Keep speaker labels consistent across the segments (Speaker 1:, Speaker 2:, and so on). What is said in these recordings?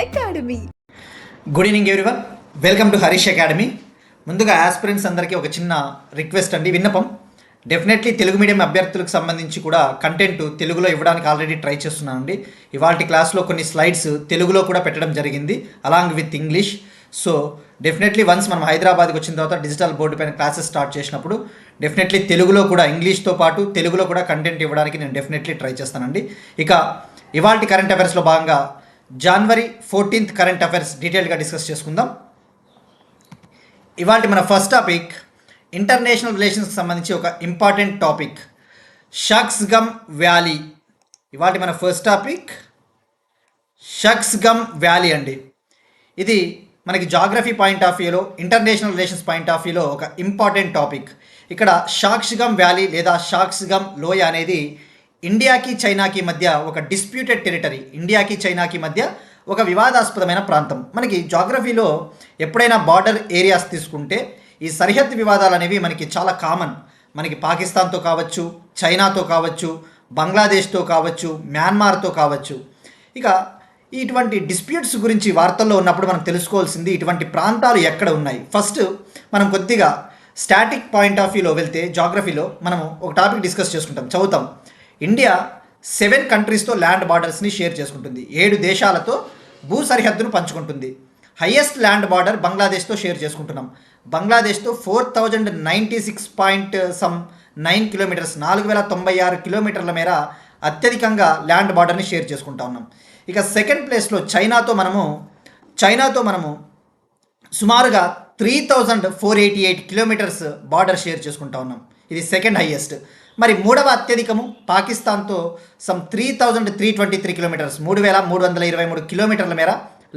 Speaker 1: Academy.
Speaker 2: Good evening everyone, welcome to Harish academy. ముందుగా aspirants అందరికీ ఒక చిన్న రిక్వెస్ట్ అండి, విన్నపం. డెఫినెట్లీ తెలుగు మీడియం అభ్యర్థులకు సంబంధించి కూడా కంటెంట్ తెలుగులో ఇవ్వడానికి ఆల్రెడీ ట్రై చేస్తున్నానండి. ఇవాళ క్లాస్లో కొన్ని స్లైడ్స్ తెలుగులో కూడా పెట్టడం జరిగింది along with English. So definitely once మనం హైదరాబాద్కి వచ్చిన తర్వాత డిజిటల్ బోర్డు పైన క్లాసెస్ స్టార్ట్ చేసినప్పుడు డెఫినెట్లీ తెలుగులో కూడా ఇంగ్లీష్తో పాటు తెలుగులో కూడా కంటెంట్ ఇవ్వడానికి నేను డెఫినెట్లీ ట్రై చేస్తానండి. ఇక ఇవాళ కరెంట్ అఫైర్స్లో భాగంగా జనవరి 14th కరెంట్ అఫైర్స్ డీటెయిల్గా డిస్కస్ చేసుకుందాం. ఇవాళ మన ఫస్ట్ టాపిక్ ఇంటర్నేషనల్ రిలేషన్స్కి సంబంధించి ఒక ఇంపార్టెంట్ టాపిక్, షక్స్గమ్ వ్యాలీ. ఇవాళ మన ఫస్ట్ టాపిక్ షక్స్గమ్ వ్యాలీ అండి. ఇది మనకి జాగ్రఫీ పాయింట్ ఆఫ్ వ్యూలో, ఇంటర్నేషనల్ రిలేషన్స్ పాయింట్ ఆఫ్ వ్యూలో ఒక ఇంపార్టెంట్ టాపిక్. ఇక్కడ షక్స్గమ్ వ్యాలీ లేదా షక్స్గమ్ లోయ అనేది ఇండియాకి చైనాకి మధ్య ఒక డిస్ప్యూటెడ్ టెరిటరీ, ఇండియాకి చైనాకి మధ్య ఒక వివాదాస్పదమైన ప్రాంతం. మనకి జాగ్రఫీలో ఎప్పుడైనా బార్డర్ ఏరియాస్ తీసుకుంటే ఈ సరిహద్దు వివాదాలు అనేవి మనకి చాలా కామన్. మనకి పాకిస్తాన్తో కావచ్చు, చైనాతో కావచ్చు, బంగ్లాదేశ్తో కావచ్చు, మ్యాన్మార్తో కావచ్చు. ఇక ఇటువంటి డిస్ప్యూట్స్ గురించి వార్తల్లో ఉన్నప్పుడు మనం తెలుసుకోవాల్సింది ఇటువంటి ప్రాంతాలు ఎక్కడ ఉన్నాయి. ఫస్ట్ మనం కొద్దిగా స్టాటిక్ పాయింట్ ఆఫ్ వ్యూలో వెళ్తే జాగ్రఫీలో మనము ఒక టాపిక్ డిస్కస్ చేసుకుంటాం, చదువుతాం. ఇండియా 7 కంట్రీస్తో ల్యాండ్ బార్డర్స్ని షేర్ చేసుకుంటుంది, 7 దేశాలతో భూ సరిహద్దును పంచుకుంటుంది. హయ్యెస్ట్ ల్యాండ్ బార్డర్ బంగ్లాదేశ్తో షేర్ చేసుకుంటున్నాం. బంగ్లాదేశ్తో 4096.9 కిలోమీటర్స్, 4096 కిలోమీటర్ల మేర అత్యధికంగా ల్యాండ్ బార్డర్ని షేర్ చేసుకుంటా ఉన్నాం. ఇక సెకండ్ ప్లేస్లో చైనాతో మనము సుమారుగా 3488 కిలోమీటర్స్ బార్డర్ షేర్ చేసుకుంటా ఉన్నాం. ఇది సెకండ్ హైయెస్ట్. మరి మూడవ అత్యధికము పాకిస్తాన్తో 3323 కిలోమీటర్స్, 3323 కిలోమీటర్ల మేర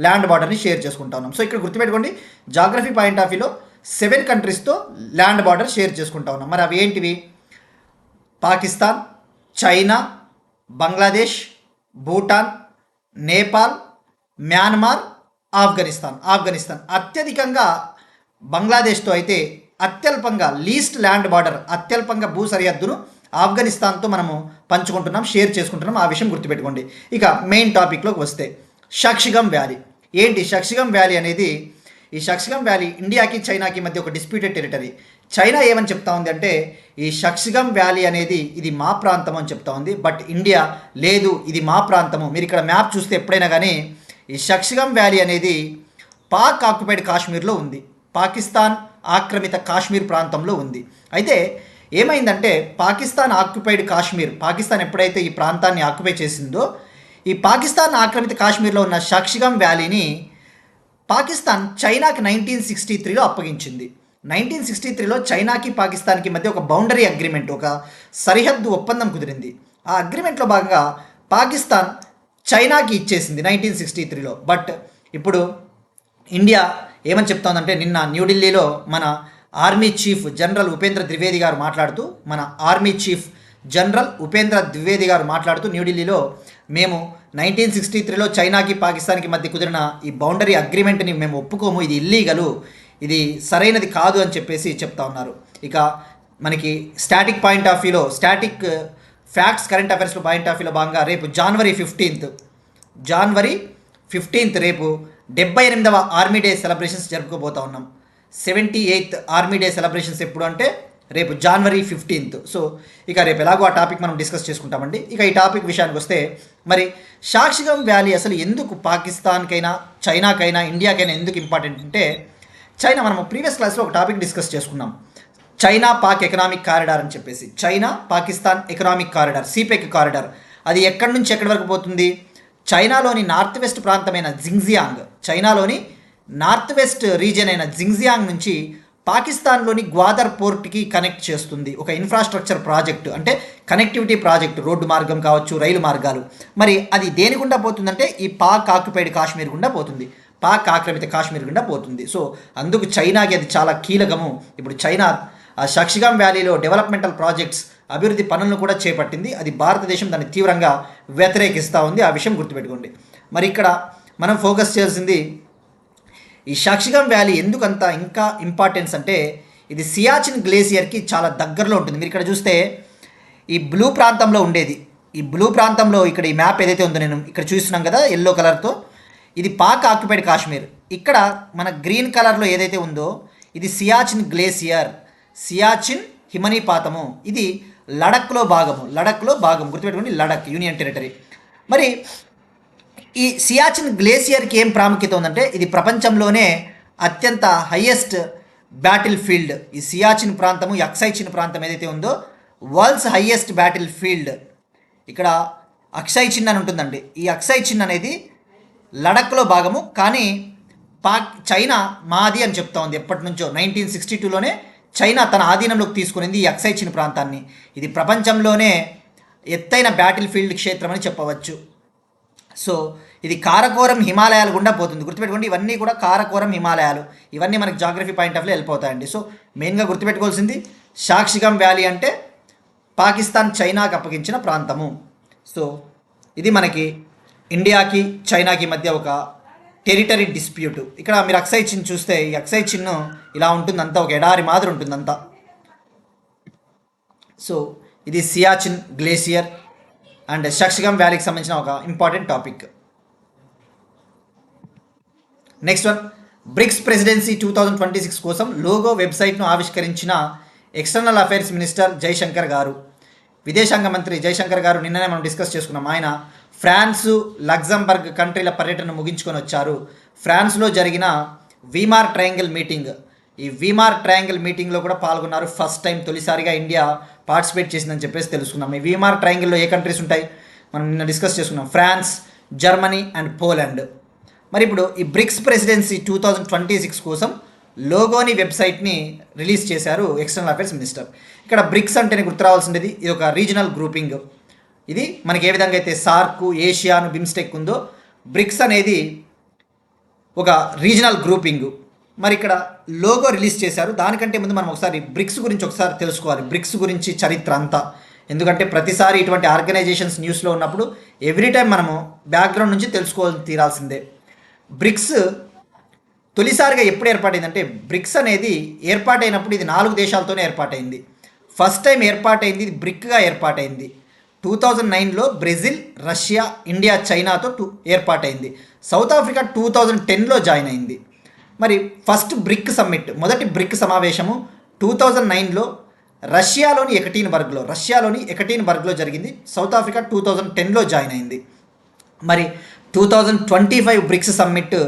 Speaker 2: ల్యాండ్ బార్డర్ని షేర్ చేసుకుంటా ఉన్నాం. సో ఇక్కడ గుర్తుపెట్టుకోండి, జాగ్రఫీ పాయింట్ ఆఫ్ వ్యూలో 7 కంట్రీస్తో ల్యాండ్ బార్డర్ షేర్ చేసుకుంటా ఉన్నాం. మరి అవి ఏంటివి? Pakistan, China, Bangladesh, Bhutan, Nepal, Myanmar, Afghanistan. అత్యధికంగా బంగ్లాదేశ్తో అయితే అత్యల్పంగా లీస్ట్ ల్యాండ్ బార్డర్, అత్యల్పంగా భూ సరిహద్దును ఆఫ్ఘనిస్తాన్తో మనము పంచుకుంటున్నాం, షేర్ చేసుకుంటున్నాం. ఆ విషయం గుర్తుపెట్టుకోండి. ఇక మెయిన్ టాపిక్లోకి వస్తే షక్స్గమ్ వ్యాలీ ఏంటి? షక్స్గమ్ వ్యాలీ అనేది, ఈ షక్స్గమ్ వ్యాలీ ఇండియాకి చైనాకి మధ్య ఒక డిస్ప్యూటెడ్ టెరిటరీ. చైనా ఏమని చెప్తా ఉంది అంటే ఈ షక్స్గమ్ వ్యాలీ అనేది ఇది మా ప్రాంతం అని చెప్తా ఉంది. బట్ ఇండియా లేదు, ఇది మా ప్రాంతము. మీరు ఇక్కడ మ్యాప్ చూస్తే ఎప్పుడైనా కానీ ఈ షక్స్గమ్ వ్యాలీ అనేది పాక్ ఆక్యుపైడ్ కాశ్మీర్లో ఉంది, పాకిస్తాన్ ఆక్రమిత కాశ్మీర్ ప్రాంతంలో ఉంది. అయితే ఏమైందంటే పాకిస్తాన్ ఆక్యుపైడ్ కాశ్మీర్, పాకిస్తాన్ ఎప్పుడైతే ఈ ప్రాంతాన్ని ఆక్యుపై చేసిందో ఈ పాకిస్తాన్ ఆక్రమిత కాశ్మీర్లో ఉన్న షక్స్గమ్ వ్యాలీని పాకిస్తాన్ చైనాకి 1963లో అప్పగించింది. 1963లో చైనాకి పాకిస్తాన్కి మధ్య ఒక బౌండరీ అగ్రిమెంట్, ఒక సరిహద్దు ఒప్పందం కుదిరింది. ఆ అగ్రిమెంట్లో భాగంగా పాకిస్తాన్ చైనాకి ఇచ్చేసింది 1963లో. బట్ ఇప్పుడు ఇండియా ఏమని చెప్తోందంటే, నిన్న న్యూఢిల్లీలో మన army chief general Upendra Dwivedi గారు మాట్లాడుతూ న్యూఢిల్లీలో మేము 1963లో చైనాకి పాకిస్తాన్కి మధ్య కుదిరిన ఈ బౌండరీ అగ్రిమెంట్ని మేము ఒప్పుకోము, ఇది ఇల్లీగలు, ఇది సరైనది కాదు అని చెప్పేసి చెప్తా ఉన్నారు. ఇక మనకి స్టాటిక్ పాయింట్ ఆఫ్ వ్యూలో, స్టాటిక్ ఫ్యాక్ట్స్ కరెంట్ అఫైర్స్లో పాయింట్ ఆఫ్ వ్యూలో భాగంగా రేపు జనవరి 15th రేపు 78వ ఆర్మీ డే సెలబ్రేషన్స్ జరుపుకోబోతా ఉన్నాం. 78th ఆర్మీ డే సెలబ్రేషన్స్ ఎప్పుడు అంటే రేపు జనవరి 15th. సో ఇక రేపు ఎలాగో ఆ టాపిక్ మనం డిస్కస్ చేసుకుంటామండి. ఇక ఈ టాపిక్ విషయానికి వస్తే, మరి షక్స్గమ్ వ్యాలీ అసలు ఎందుకు పాకిస్తాన్కైనా చైనాకైనా ఇండియాకైనా ఎందుకు ఇంపార్టెంట్ అంటే, చైనా, మనం ప్రీవియస్ క్లాస్లో ఒక టాపిక్ డిస్కస్ చేసుకున్నాం, చైనా పాక్ ఎకనామిక్ కారిడార్ అని చెప్పేసి. China Pakistan economic corridor, సిపెక్ corridor, అది ఎక్కడి నుంచి ఎక్కడి వరకు పోతుంది? చైనాలోని నార్త్ వెస్ట్ ప్రాంతమైన జింగ్జియాంగ్, చైనాలోని నార్త్ వెస్ట్ రీజియన్ అయిన జింగ్జియాంగ్ నుంచి పాకిస్తాన్లోని గ్వాదర్ పోర్ట్కి కనెక్ట్ చేస్తుంది. ఒక ఇన్ఫ్రాస్ట్రక్చర్ ప్రాజెక్టు, అంటే కనెక్టివిటీ ప్రాజెక్టు, రోడ్డు మార్గం కావచ్చు, రైలు మార్గాలు. మరి అది దేని గుండా పోతుందంటే ఈ పాక్ ఆక్యుపైడ్ కాశ్మీర్ గుండా పోతుంది, పాక్ ఆక్రమిత కాశ్మీర్ గుండా పోతుంది. సో అందుకు చైనాకి అది చాలా కీలకము. ఇప్పుడు చైనా ఆ షక్స్గమ్ వ్యాలీలో డెవలప్మెంటల్ ప్రాజెక్ట్స్, అభివృద్ధి పనులను కూడా చేపట్టింది. అది భారతదేశం దాన్ని తీవ్రంగా వ్యతిరేకిస్తూ ఉంది. ఆ విషయం గుర్తుపెట్టుకోండి. మరి ఇక్కడ మనం ఫోకస్ చేయాల్సింది ఈ షక్స్గమ్ వ్యాలీ ఎందుకంత ఇంకా ఇంపార్టెన్స్ అంటే, ఇది సియాచిన్ గ్లేసియర్కి చాలా దగ్గరలో ఉంటుంది. మీరు ఇక్కడ చూస్తే ఈ బ్లూ ప్రాంతంలో ఉండేది, ఈ బ్లూ ప్రాంతంలో ఇక్కడ ఈ మ్యాప్ ఏదైతే ఉందో నేను ఇక్కడ చూస్తున్నాం కదా ఎల్లో కలర్తో, ఇది పాక్ ఆక్యుపైడ్ కాశ్మీర్. ఇక్కడ మన గ్రీన్ కలర్లో ఏదైతే ఉందో ఇది సియాచిన్ గ్లేసియర్, సియాచిన్ హిమనీపాతము. ఇది లడఖ్లో భాగము గుర్తుపెట్టుకోండి, లడఖ్ యూనియన్ టెరిటరీ. మరి ఈ సియాచిన్ గ్లేసియర్కి ఏం ప్రాముఖ్యత ఉందంటే ఇది ప్రపంచంలోనే అత్యంత హయ్యెస్ట్ బ్యాటిల్ ఫీల్డ్. ఈ సియాచిన్ ప్రాంతము, ఈ అక్సై చిన్ ప్రాంతం ఏదైతే ఉందో వరల్డ్స్ హయ్యెస్ట్ బ్యాటిల్ ఫీల్డ్. ఇక్కడ అక్సై చిన్ అని ఉంటుందండి. ఈ అక్సై చిన్ అనేది లడఖ్లో భాగము, కానీ చైనా మాది అని చెప్తా ఉంది ఎప్పటి నుంచో. 1962లోనే చైనా తన ఆధీనంలోకి తీసుకునింది ఈ అక్సై చిన్ ప్రాంతాన్ని. ఇది ప్రపంచంలోనే ఎత్తైన బ్యాటిల్ ఫీల్డ్ క్షేత్రం అని చెప్పవచ్చు. సో ఇది కారకోరం హిమాలయాలు గుండా పోతుంది. గుర్తుపెట్టుకోండి, ఇవన్నీ కూడా కారకోరం హిమాలయాలు. ఇవన్నీ మనకి జాగ్రఫీ పాయింట్ ఆఫ్ వ్యూ వెళ్ళిపోతాయండి. సో మెయిన్గా గుర్తుపెట్టుకోవాల్సింది సాక్షిగం వ్యాలీ అంటే పాకిస్తాన్ చైనాకి అప్పగించిన ప్రాంతము. సో ఇది మనకి ఇండియాకి చైనాకి మధ్య ఒక టెరిటరీ డిస్ప్యూట్. ఇక్కడ మీరు అక్సై చిన్ చూస్తే ఈ అక్సై చిన్ ఇలా ఉంటుందంతా, ఒక ఎడారి మాదిరి ఉంటుందంతా. సో ఇది సియాచిన్ గ్లేసియర్ అండ్ షక్షగం వ్యాలీకి సంబంధించిన ఒక important topic. Next one, BRICS presidency 2026 కోసం లోగో వెబ్సైట్ను ఆవిష్కరించిన ఎక్స్టర్నల్ అఫైర్స్ మినిస్టర్ జైశంకర్ గారు. విదేశాంగ మంత్రి జైశంకర్ గారు నిన్ననే మనం డిస్కస్ చేసుకున్నాం. ఆయన ఫ్రాన్సు, లగ్జంబర్గ్ కంట్రీల పర్యటన ముగించుకొని వచ్చారు. ఫ్రాన్స్లో జరిగిన వీమార్ ట్రయాంగిల్ మీటింగ్, ఈ వీమార్ ట్రయాంగిల్ మీటింగ్లో కూడా పాల్గొన్నారు. ఫస్ట్ టైం, తొలిసారిగా ఇండియా పార్టిసిపేట్ చేసిందని చెప్పేసి తెలుసుకున్నాం. ఈ వీమార్ ట్రయాంగిల్లో ఏ కంట్రీస్ ఉంటాయి మనం నిన్న డిస్కస్ చేసుకున్నాం, ఫ్రాన్స్, జర్మనీ అండ్ పోలాండ్. మరి ఇప్పుడు ఈ బ్రిక్స్ ప్రెసిడెన్సీ 2026 కోసం లోగోని వెబ్సైట్ని రిలీజ్ చేశారు ఎక్స్టర్నల్ అఫైర్స్ మినిస్టర్. ఇక్కడ బ్రిక్స్ అంటేనే గుర్తు రావాల్సింది ఇది ఒక రీజనల్ గ్రూపింగ్. ఇది మనకి ఏ విధంగా అయితే సార్క్, ఏషియాను, బిమ్స్టెక్ ఉందో బ్రిక్స్ అనేది ఒక రీజనల్ గ్రూపింగ్. మరి ఇక్కడ లోగో రిలీజ్ చేశారు. దానికంటే ముందు మనం ఒకసారి బ్రిక్స్ గురించి ఒకసారి తెలుసుకోవాలి, బ్రిక్స్ గురించి చరిత్ర అంతా. ఎందుకంటే ప్రతిసారి ఇటువంటి ఆర్గనైజేషన్స్ న్యూస్లో ఉన్నప్పుడు ఎవ్రీ టైం మనము బ్యాక్గ్రౌండ్ నుంచి తీరాల్సిందే. బ్రిక్స్ తొలిసారిగా ఎప్పుడు ఏర్పాటైందంటే, బ్రిక్స్ అనేది ఏర్పాటైనప్పుడు ఇది 4 దేశాలతోనే ఏర్పాటైంది. ఫస్ట్ టైం ఏర్పాటైంది, ఇది బ్రిక్గా ఏర్పాటైంది 2009లో బ్రెజిల్, రష్యా, ఇండియా, చైనాతో ఏర్పాటైంది. సౌత్ ఆఫ్రికా 2010లో జాయిన్ అయింది. మరి ఫస్ట్ బ్రిక్ సమ్మిట్, మొదటి బ్రిక్ సమావేశము 2009లో రష్యాలోని ఎకటీన్బర్గ్లో జరిగింది. సౌత్ ఆఫ్రికా 2010లో జాయిన్ అయింది. మరి 2025 బ్రిక్స్ సమ్మిట్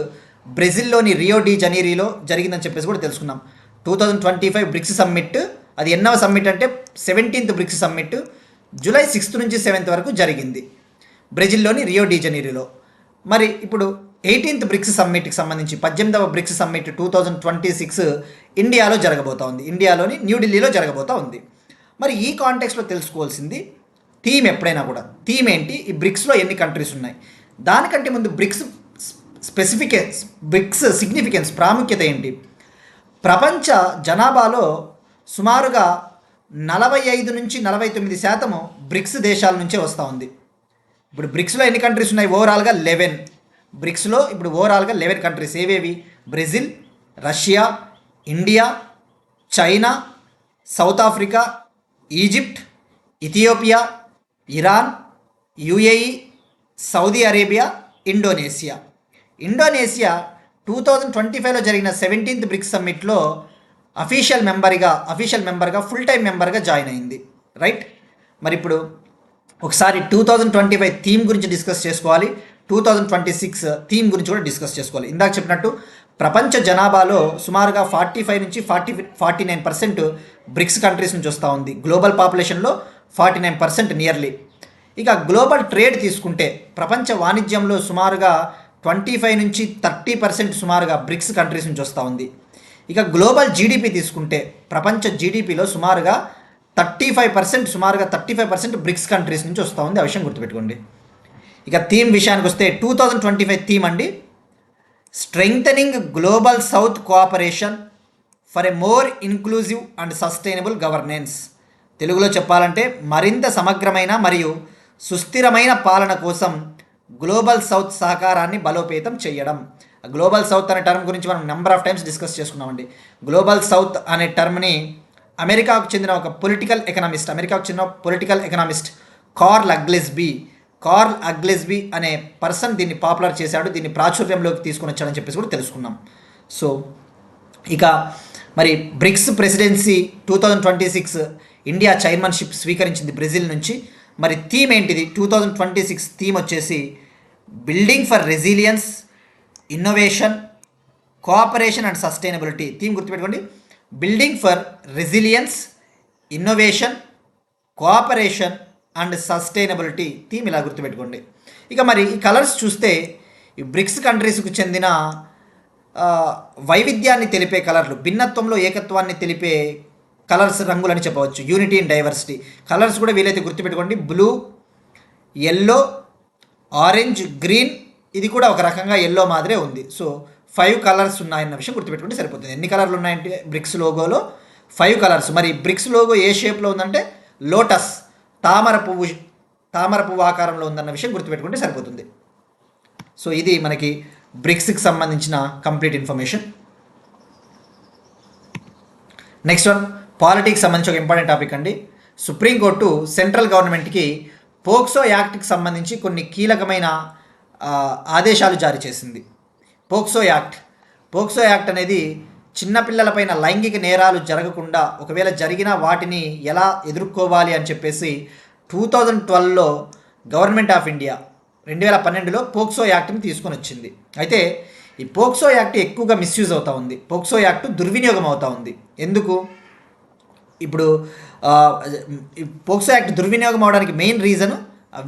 Speaker 2: బ్రెజిల్లోని రియో డి జనీరోలో జరిగిందని చెప్పేసి కూడా తెలుసుకున్నాం. 2025 బ్రిక్స్ సమ్మిట్ అది ఎన్నవ సమ్మిట్ అంటే 17th bricks summit July 6th నుంచి 7th వరకు జరిగింది బ్రెజిల్లోని రియో డి జనీరోలో. మరి ఇప్పుడు 18th బ్రిక్స్ సమ్మిట్కి సంబంధించి 18వ బ్రిక్స్ సమ్మిట్ 2026 ఇండియాలో జరగబోతా ఉంది. ఇండియాలోని న్యూఢిల్లీలో జరగబోతా ఉంది. మరి ఈ కాంటెక్స్లో తెలుసుకోవాల్సింది థీమ్, ఎప్పుడైనా కూడా థీమ్ ఏంటి, ఈ బ్రిక్స్లో ఎన్ని కంట్రీస్ ఉన్నాయి. దానికంటే ముందు బ్రిక్స్ సిగ్నిఫికెన్స్, ప్రాముఖ్యత ఏంటి. ప్రపంచ జనాభాలో సుమారుగా 45 నుంచి 49% బ్రిక్స్ దేశాల నుంచే వస్తూ ఉంది. ఇప్పుడు బ్రిక్స్లో ఎన్ని కంట్రీస్ ఉన్నాయి, ఓవరాల్గా 11. బ్రిక్స్లో ఇప్పుడు ఓవరాల్గా 11 కంట్రీస్. ఏవేవి? Brazil, Russia, India, China, south Africa, Egypt, Ethiopia, Iran, UAE, Saudi Arabia, Indonesia 2025లో జరిగిన 17th బ్రిక్స్ సమ్మిట్లో అఫీషియల్ మెంబర్గా ఫుల్ టైం మెంబర్గా జాయిన్ అయింది. రైట్. మరి ఇప్పుడు ఒకసారి 2025 థీమ్ గురించి డిస్కస్ చేసుకోవాలి, 2026 థీమ్ గురించి కూడా డిస్కస్ చేసుకోవాలి. ఇందాక చెప్పినట్టు ప్రపంచ జనాభాలో సుమారుగా 45 నుంచి 49% బ్రిక్స్ కంట్రీస్ నుంచి వస్తూ ఉంది. గ్లోబల్ పాపులేషన్లో 49% నియర్లీ. ఇక గ్లోబల్ ట్రేడ్ తీసుకుంటే ప్రపంచ వాణిజ్యంలో సుమారుగా 25 నుంచి 30% సుమారుగా బ్రిక్స్ కంట్రీస్ నుంచి వస్తూ ఉంది. ఇక గ్లోబల్ జీడిపి తీసుకుంటే ప్రపంచ జీడిపిలో సుమారుగా 35% బ్రిక్స్ కంట్రీస్ నుంచి వస్తూ ఉంది. ఆ విషయం గుర్తుపెట్టుకోండి. ఇక థీమ్ విషయానికి వస్తే 2025 థీమ్ అండి, strengthening global south cooperation for a more inclusive and sustainable governance. తెలుగులో చెప్పాలంటే మరింత సమగ్రమైన మరియు సుస్థిరమైన పాలన కోసం గ్లోబల్ సౌత్ సహకారాన్ని బలోపేతం చేయడం. గ్లోబల్ సౌత్ అనే టర్మ్ గురించి మనం నెంబర్ ఆఫ్ టైమ్స్ డిస్కస్ చేసుకున్నామండి. గ్లోబల్ సౌత్ అనే టర్మ్ని అమెరికాకు చెందిన పొలిటికల్ ఎకనామిస్ట్ కార్ల్ కార్ల్ అగ్లెస్బీ అనే పర్సన్ దీన్ని పాపులర్ చేశాడు, దీన్ని ప్రాచుర్యంలోకి తీసుకొని వచ్చాడని చెప్పేసి కూడా తెలుసుకున్నాం. సో ఇక మరి బ్రిక్స్ ప్రెసిడెన్సీ 2026 ఇండియా చైర్మన్షిప్ స్వీకరించింది బ్రెజిల్ నుంచి. మరి థీమ్ ఏంటిది? 2026 థీమ్ వచ్చేసి building for resilience, innovation, cooperation and sustainability. Theme గుర్తుపెట్టుకోండి, building for resilience, innovation, cooperation and sustainability theme ఇలా గుర్తుపెట్టుకోండి. ఇక మరి ఈ కలర్స్ చూస్తే ఈ బ్రిక్స్ కంట్రీస్కు చెందిన వైవిధ్యాన్ని తెలిపే కలర్లు, భిన్నత్వంలో ఏకత్వాన్ని తెలిపే కలర్స్, రంగులని చెప్పవచ్చు. యూనిటీ ఇన్ డైవర్సిటీ కలర్స్ కూడా వీలైతే గుర్తుపెట్టుకోండి. బ్లూ, ఎల్లో, ఆరెంజ్, గ్రీన్, ఇది కూడా ఒక రకంగా ఎల్లో మాదిరే ఉంది. సో 5 కలర్స్ ఉన్నాయన్న విషయం గుర్తుపెట్టుకుంటే సరిపోతుంది. ఎన్ని కలర్లు ఉన్నాయంటే బ్రిక్స్ లోగోలో 5 కలర్స్. మరి బ్రిక్స్ లోగో ఏ షేప్లో ఉందంటే లోటస్, తామర పువ్వు ఆకారంలో ఉందన్న విషయం గుర్తుపెట్టుకుంటే సరిపోతుంది. సో ఇది మనకి బ్రిక్స్కి సంబంధించిన complete information. Next one, politics సంబంధించి ఒక ఇంపార్టెంట్ టాపిక్ అండి. సుప్రీంకోర్టు సెంట్రల్ గవర్నమెంట్కి పోక్సో యాక్ట్కి సంబంధించి కొన్ని కీలకమైన ఆదేశాలు జారీ చేసింది. పోక్సో యాక్ట్ అనేది చిన్నపిల్లలపైన లైంగిక నేరాలు జరగకుండా, ఒకవేళ జరిగినా వాటిని ఎలా ఎదుర్కోవాలి అని చెప్పేసి 2012లో గవర్నమెంట్ ఆఫ్ ఇండియా 2012లో పోక్సో యాక్ట్ని తీసుకొని వచ్చింది. అయితే ఈ పోక్సో యాక్ట్ ఎక్కువగా మిస్యూజ్ అవుతూ ఉంది. పోక్సో యాక్ట్ దుర్వినియోగం అవుతూ ఉంది. ఎందుకు? ఇప్పుడు పోక్సో యాక్ట్ దుర్వినియోగం అవడానికి మెయిన్ రీజను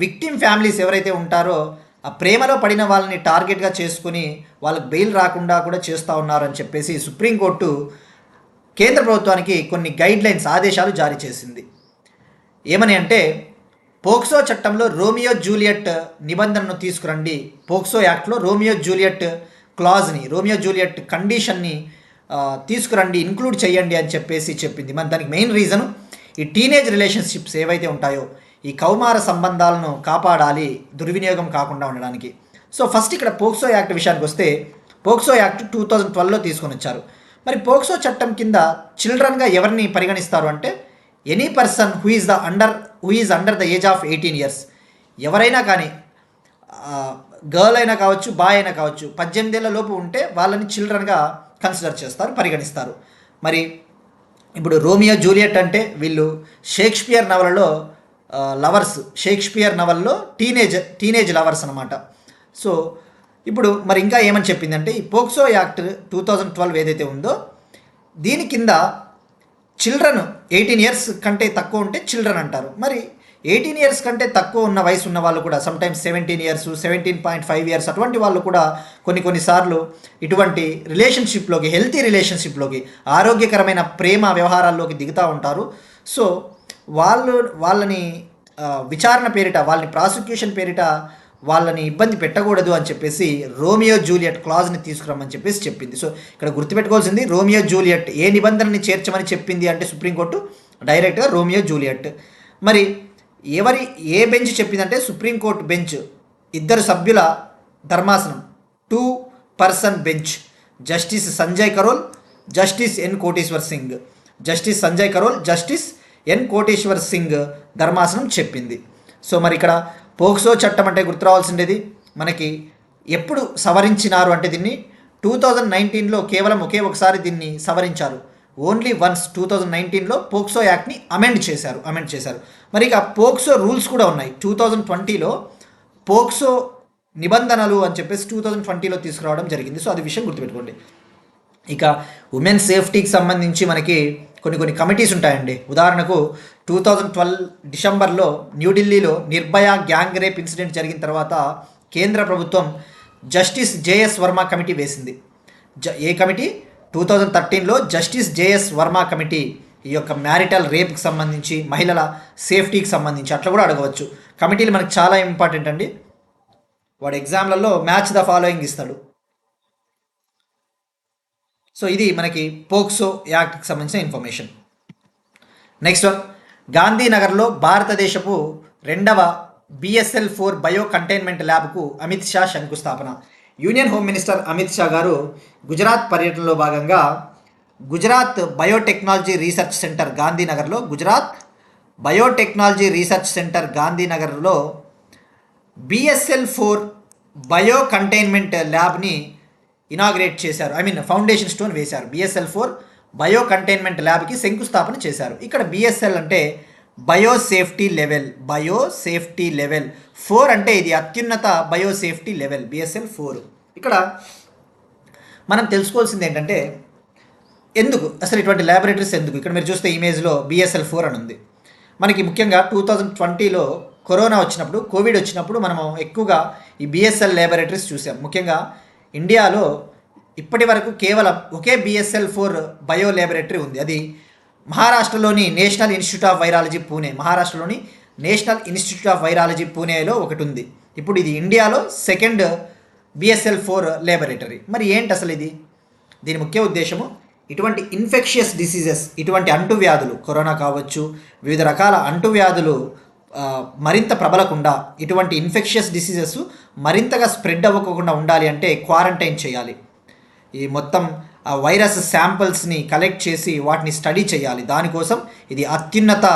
Speaker 2: విక్టిమ్ ఫ్యామిలీస్ ఎవరైతే ఉంటారో ఆ ప్రేమలో పడిన వాళ్ళని టార్గెట్గా చేసుకుని వాళ్ళకి బెయిల్ రాకుండా కూడా చేస్తూ ఉన్నారని చెప్పేసి సుప్రీంకోర్టు కేంద్ర ప్రభుత్వానికి కొన్ని గైడ్లైన్స్, ఆదేశాలు జారీ చేసింది. ఏమని అంటే, పోక్సో చట్టంలో రోమియో జూలియట్ నిబంధనను తీసుకురండి, పోక్సో యాక్ట్లో రోమియో జూలియట్ క్లాజ్ని, రోమియో జూలియట్ కండిషన్ని తీసుకురండి, ఇంక్లూడ్ చేయండి అని చెప్పేసి చెప్పింది. మన దానికి మెయిన్ రీజను ఈ టీనేజ్ రిలేషన్షిప్స్ ఏవైతే ఉంటాయో ఈ కౌమార సంబంధాలను కాపాడాలి, దుర్వినియోగం కాకుండా ఉండడానికి. సో ఫస్ట్ ఇక్కడ పోక్సో యాక్ట్ విషయానికి వస్తే, పోక్సో యాక్ట్ 2012లో తీసుకొని వచ్చారు. మరి పోక్సో చట్టం కింద చిల్డ్రన్గా ఎవరిని పరిగణిస్తారు అంటే, any person who is under the age of 18 years, ఎవరైనా కానీ, గర్ల్ అయినా కావచ్చు, బాయ్ అయినా కావచ్చు, 18 ఏళ్ల లోపు ఉంటే వాళ్ళని చిల్డ్రన్గా కన్సిడర్ చేస్తారు, పరిగణిస్తారు. మరి ఇప్పుడు రోమియో జూలియట్ అంటే వీళ్ళు షేక్స్పియర్ నవలలో లవర్స్, షేక్స్పియర్ నవల్లో టీనేజ్ లవర్స్ అనమాట. సో ఇప్పుడు మరి ఇంకా ఏమని చెప్పిందంటే, ఈ పోక్సో యాక్ట్ 2012 ఏదైతే ఉందో దీని కింద చిల్డ్రన్ 18 years కంటే తక్కువ ఉంటే చిల్డ్రన్ అంటారు. మరి 18 years కంటే తక్కువ ఉన్న వయసు ఉన్న వాళ్ళు కూడా సమ్టైమ్స్ 17 years, 17.5 years అటువంటి వాళ్ళు కూడా కొన్నిసార్లు ఇటువంటి రిలేషన్షిప్లోకి, హెల్తీ రిలేషన్షిప్లోకి, ఆరోగ్యకరమైన ప్రేమ వ్యవహారాల్లోకి దిగుతూ ఉంటారు. సో వాళ్ళని విచారణ పేరిట, వాళ్ళని ప్రాసిక్యూషన్ పేరిట వాళ్ళని ఇబ్బంది పెట్టకూడదు అని చెప్పేసి రోమియో జూలియట్ క్లాజ్ని తీసుకురమ్మని చెప్పేసి చెప్పింది. సో ఇక్కడ గుర్తుపెట్టుకోవాల్సింది, రోమియో జూలియట్ ఏ నిబంధనని చేర్చమని చెప్పింది అంటే సుప్రీంకోర్టు డైరెక్ట్గా రోమియో జూలియట్. మరి ఏ బెంచ్ చెప్పిందంటే సుప్రీంకోర్టు బెంచ్, 2 సభ్యుల ధర్మాసనం, 2-person bench, justice Sanjay Karol, justice N Koteshwar Singh, justice Sanjay Karol, justice N Koteshwar Singh ధర్మాసనం చెప్పింది. సో మరి ఇక్కడ పోక్సో చట్టం అంటే గుర్తురావాల్సిండేది మనకి ఎప్పుడు సవరించినారు అంటే, దీన్ని 2019లో కేవలం ఒకే ఒకసారి దీన్ని సవరించారు. ఓన్లీ వన్స్ 2019లో పోక్సో యాక్ట్ని అమెండ్ చేశారు. మరి ఇక పోక్సో రూల్స్ కూడా ఉన్నాయి. 2020లో పోక్సో నిబంధనలు అని చెప్పేసి 2020లో తీసుకురావడం జరిగింది. సో అది విషయం గుర్తుపెట్టుకోండి. ఇక ఉమెన్ సేఫ్టీకి సంబంధించి మనకి కొన్ని కమిటీస్ ఉంటాయండి. ఉదాహరణకు 2012 డిసెంబర్లో న్యూఢిల్లీలో నిర్భయ గ్యాంగ్ రేప్ ఇన్సిడెంట్ జరిగిన తర్వాత కేంద్ర ప్రభుత్వం జస్టిస్ జేఎస్ వర్మ కమిటీ వేసింది. ఏ కమిటీ? 2013లో జస్టిస్ జేఎస్ వర్మ కమిటీ ఈ యొక్క మ్యారిటల్ రేప్కి సంబంధించి, మహిళల సేఫ్టీకి సంబంధించి అట్లా కూడా అడగవచ్చు. కమిటీలు మనకు చాలా ఇంపార్టెంట్ అండి. వాడు ఎగ్జామ్లలో మ్యాచ్ ద ఫాలోయింగ్ ఇస్తాడు. సో ఇది మనకి పోక్సో యాక్ట్కి సంబంధించిన ఇన్ఫర్మేషన్. నెక్స్ట్ వన్, గాంధీనగర్లో భారతదేశపు 2వ BSL-4 బయో కంటైన్మెంట్ ల్యాబ్కు అమిత్ షా శంకుస్థాపన. Union home minister Amit Shah garu Gujarat పర్యటనలో భాగంగా గుజరాత్ బయోటెక్నాలజీ రీసెర్చ్ సెంటర్ గాంధీనగర్లో, గుజరాత్ బయోటెక్నాలజీ రీసెర్చ్ సెంటర్ గాంధీనగర్లో BSL-4 బయో కంటైన్మెంట్ ల్యాబ్ని ఇనాగ్రేట్ చేశారు. ఫౌండేషన్ స్టోన్ వేశారు. BSL-4 బయో కంటైన్మెంట్ ల్యాబ్కి శంకుస్థాపన చేశారు. ఇక్కడ BSL అంటే బయోసేఫ్టీ లెవెల్ 4 అంటే ఇది అత్యున్నత బయోసేఫ్టీ లెవెల్ BSL-4. ఇక్కడ మనం తెలుసుకోవాల్సింది ఏంటంటే ఎందుకు అసలు ఇటువంటి ల్యాబొరేటరీస్ ఎందుకు. ఇక్కడ మీరు చూస్తే ఇమేజ్లో BSL-4 అని ఉంది. మనకి ముఖ్యంగా 2020లో కరోనా వచ్చినప్పుడు, కోవిడ్ వచ్చినప్పుడు మనము ఎక్కువగా ఈ BSL ల్యాబొరేటరీస్ చూసాం. ముఖ్యంగా ఇండియాలో ఇప్పటి వరకు కేవలం ఒకే BSL-4 బయో ల్యాబొరేటరీ ఉంది. అది మహారాష్ట్రలోని నేషనల్ ఇన్స్టిట్యూట్ ఆఫ్ వైరాలజీ పూణేలో ఒకటి ఉంది. ఇప్పుడు ఇది ఇండియాలో సెకండ్ BSL-4 ల్యాబొరేటరీ. మరి ఏంటి అసలు ఇది? దీని ముఖ్య ఉద్దేశము ఇటువంటి ఇన్ఫెక్షియస్ డిసీజెస్, ఇటువంటి అంటువ్యాధులు, కరోనా కావచ్చు, వివిధ రకాల అంటువ్యాధులు మరింత ప్రబలకుండా, ఇటువంటి ఇన్ఫెక్షియస్ డిసీజెస్ మరింతగా స్ప్రెడ్ అవ్వకుండా ఉండాలి అంటే క్వారంటైన్ చేయాలి. ఈ మొత్తం వైరస్ శాంపిల్స్ని కలెక్ట్ చేసి వాటిని స్టడీ చేయాలి. దానికోసం ఇది అత్యున్నత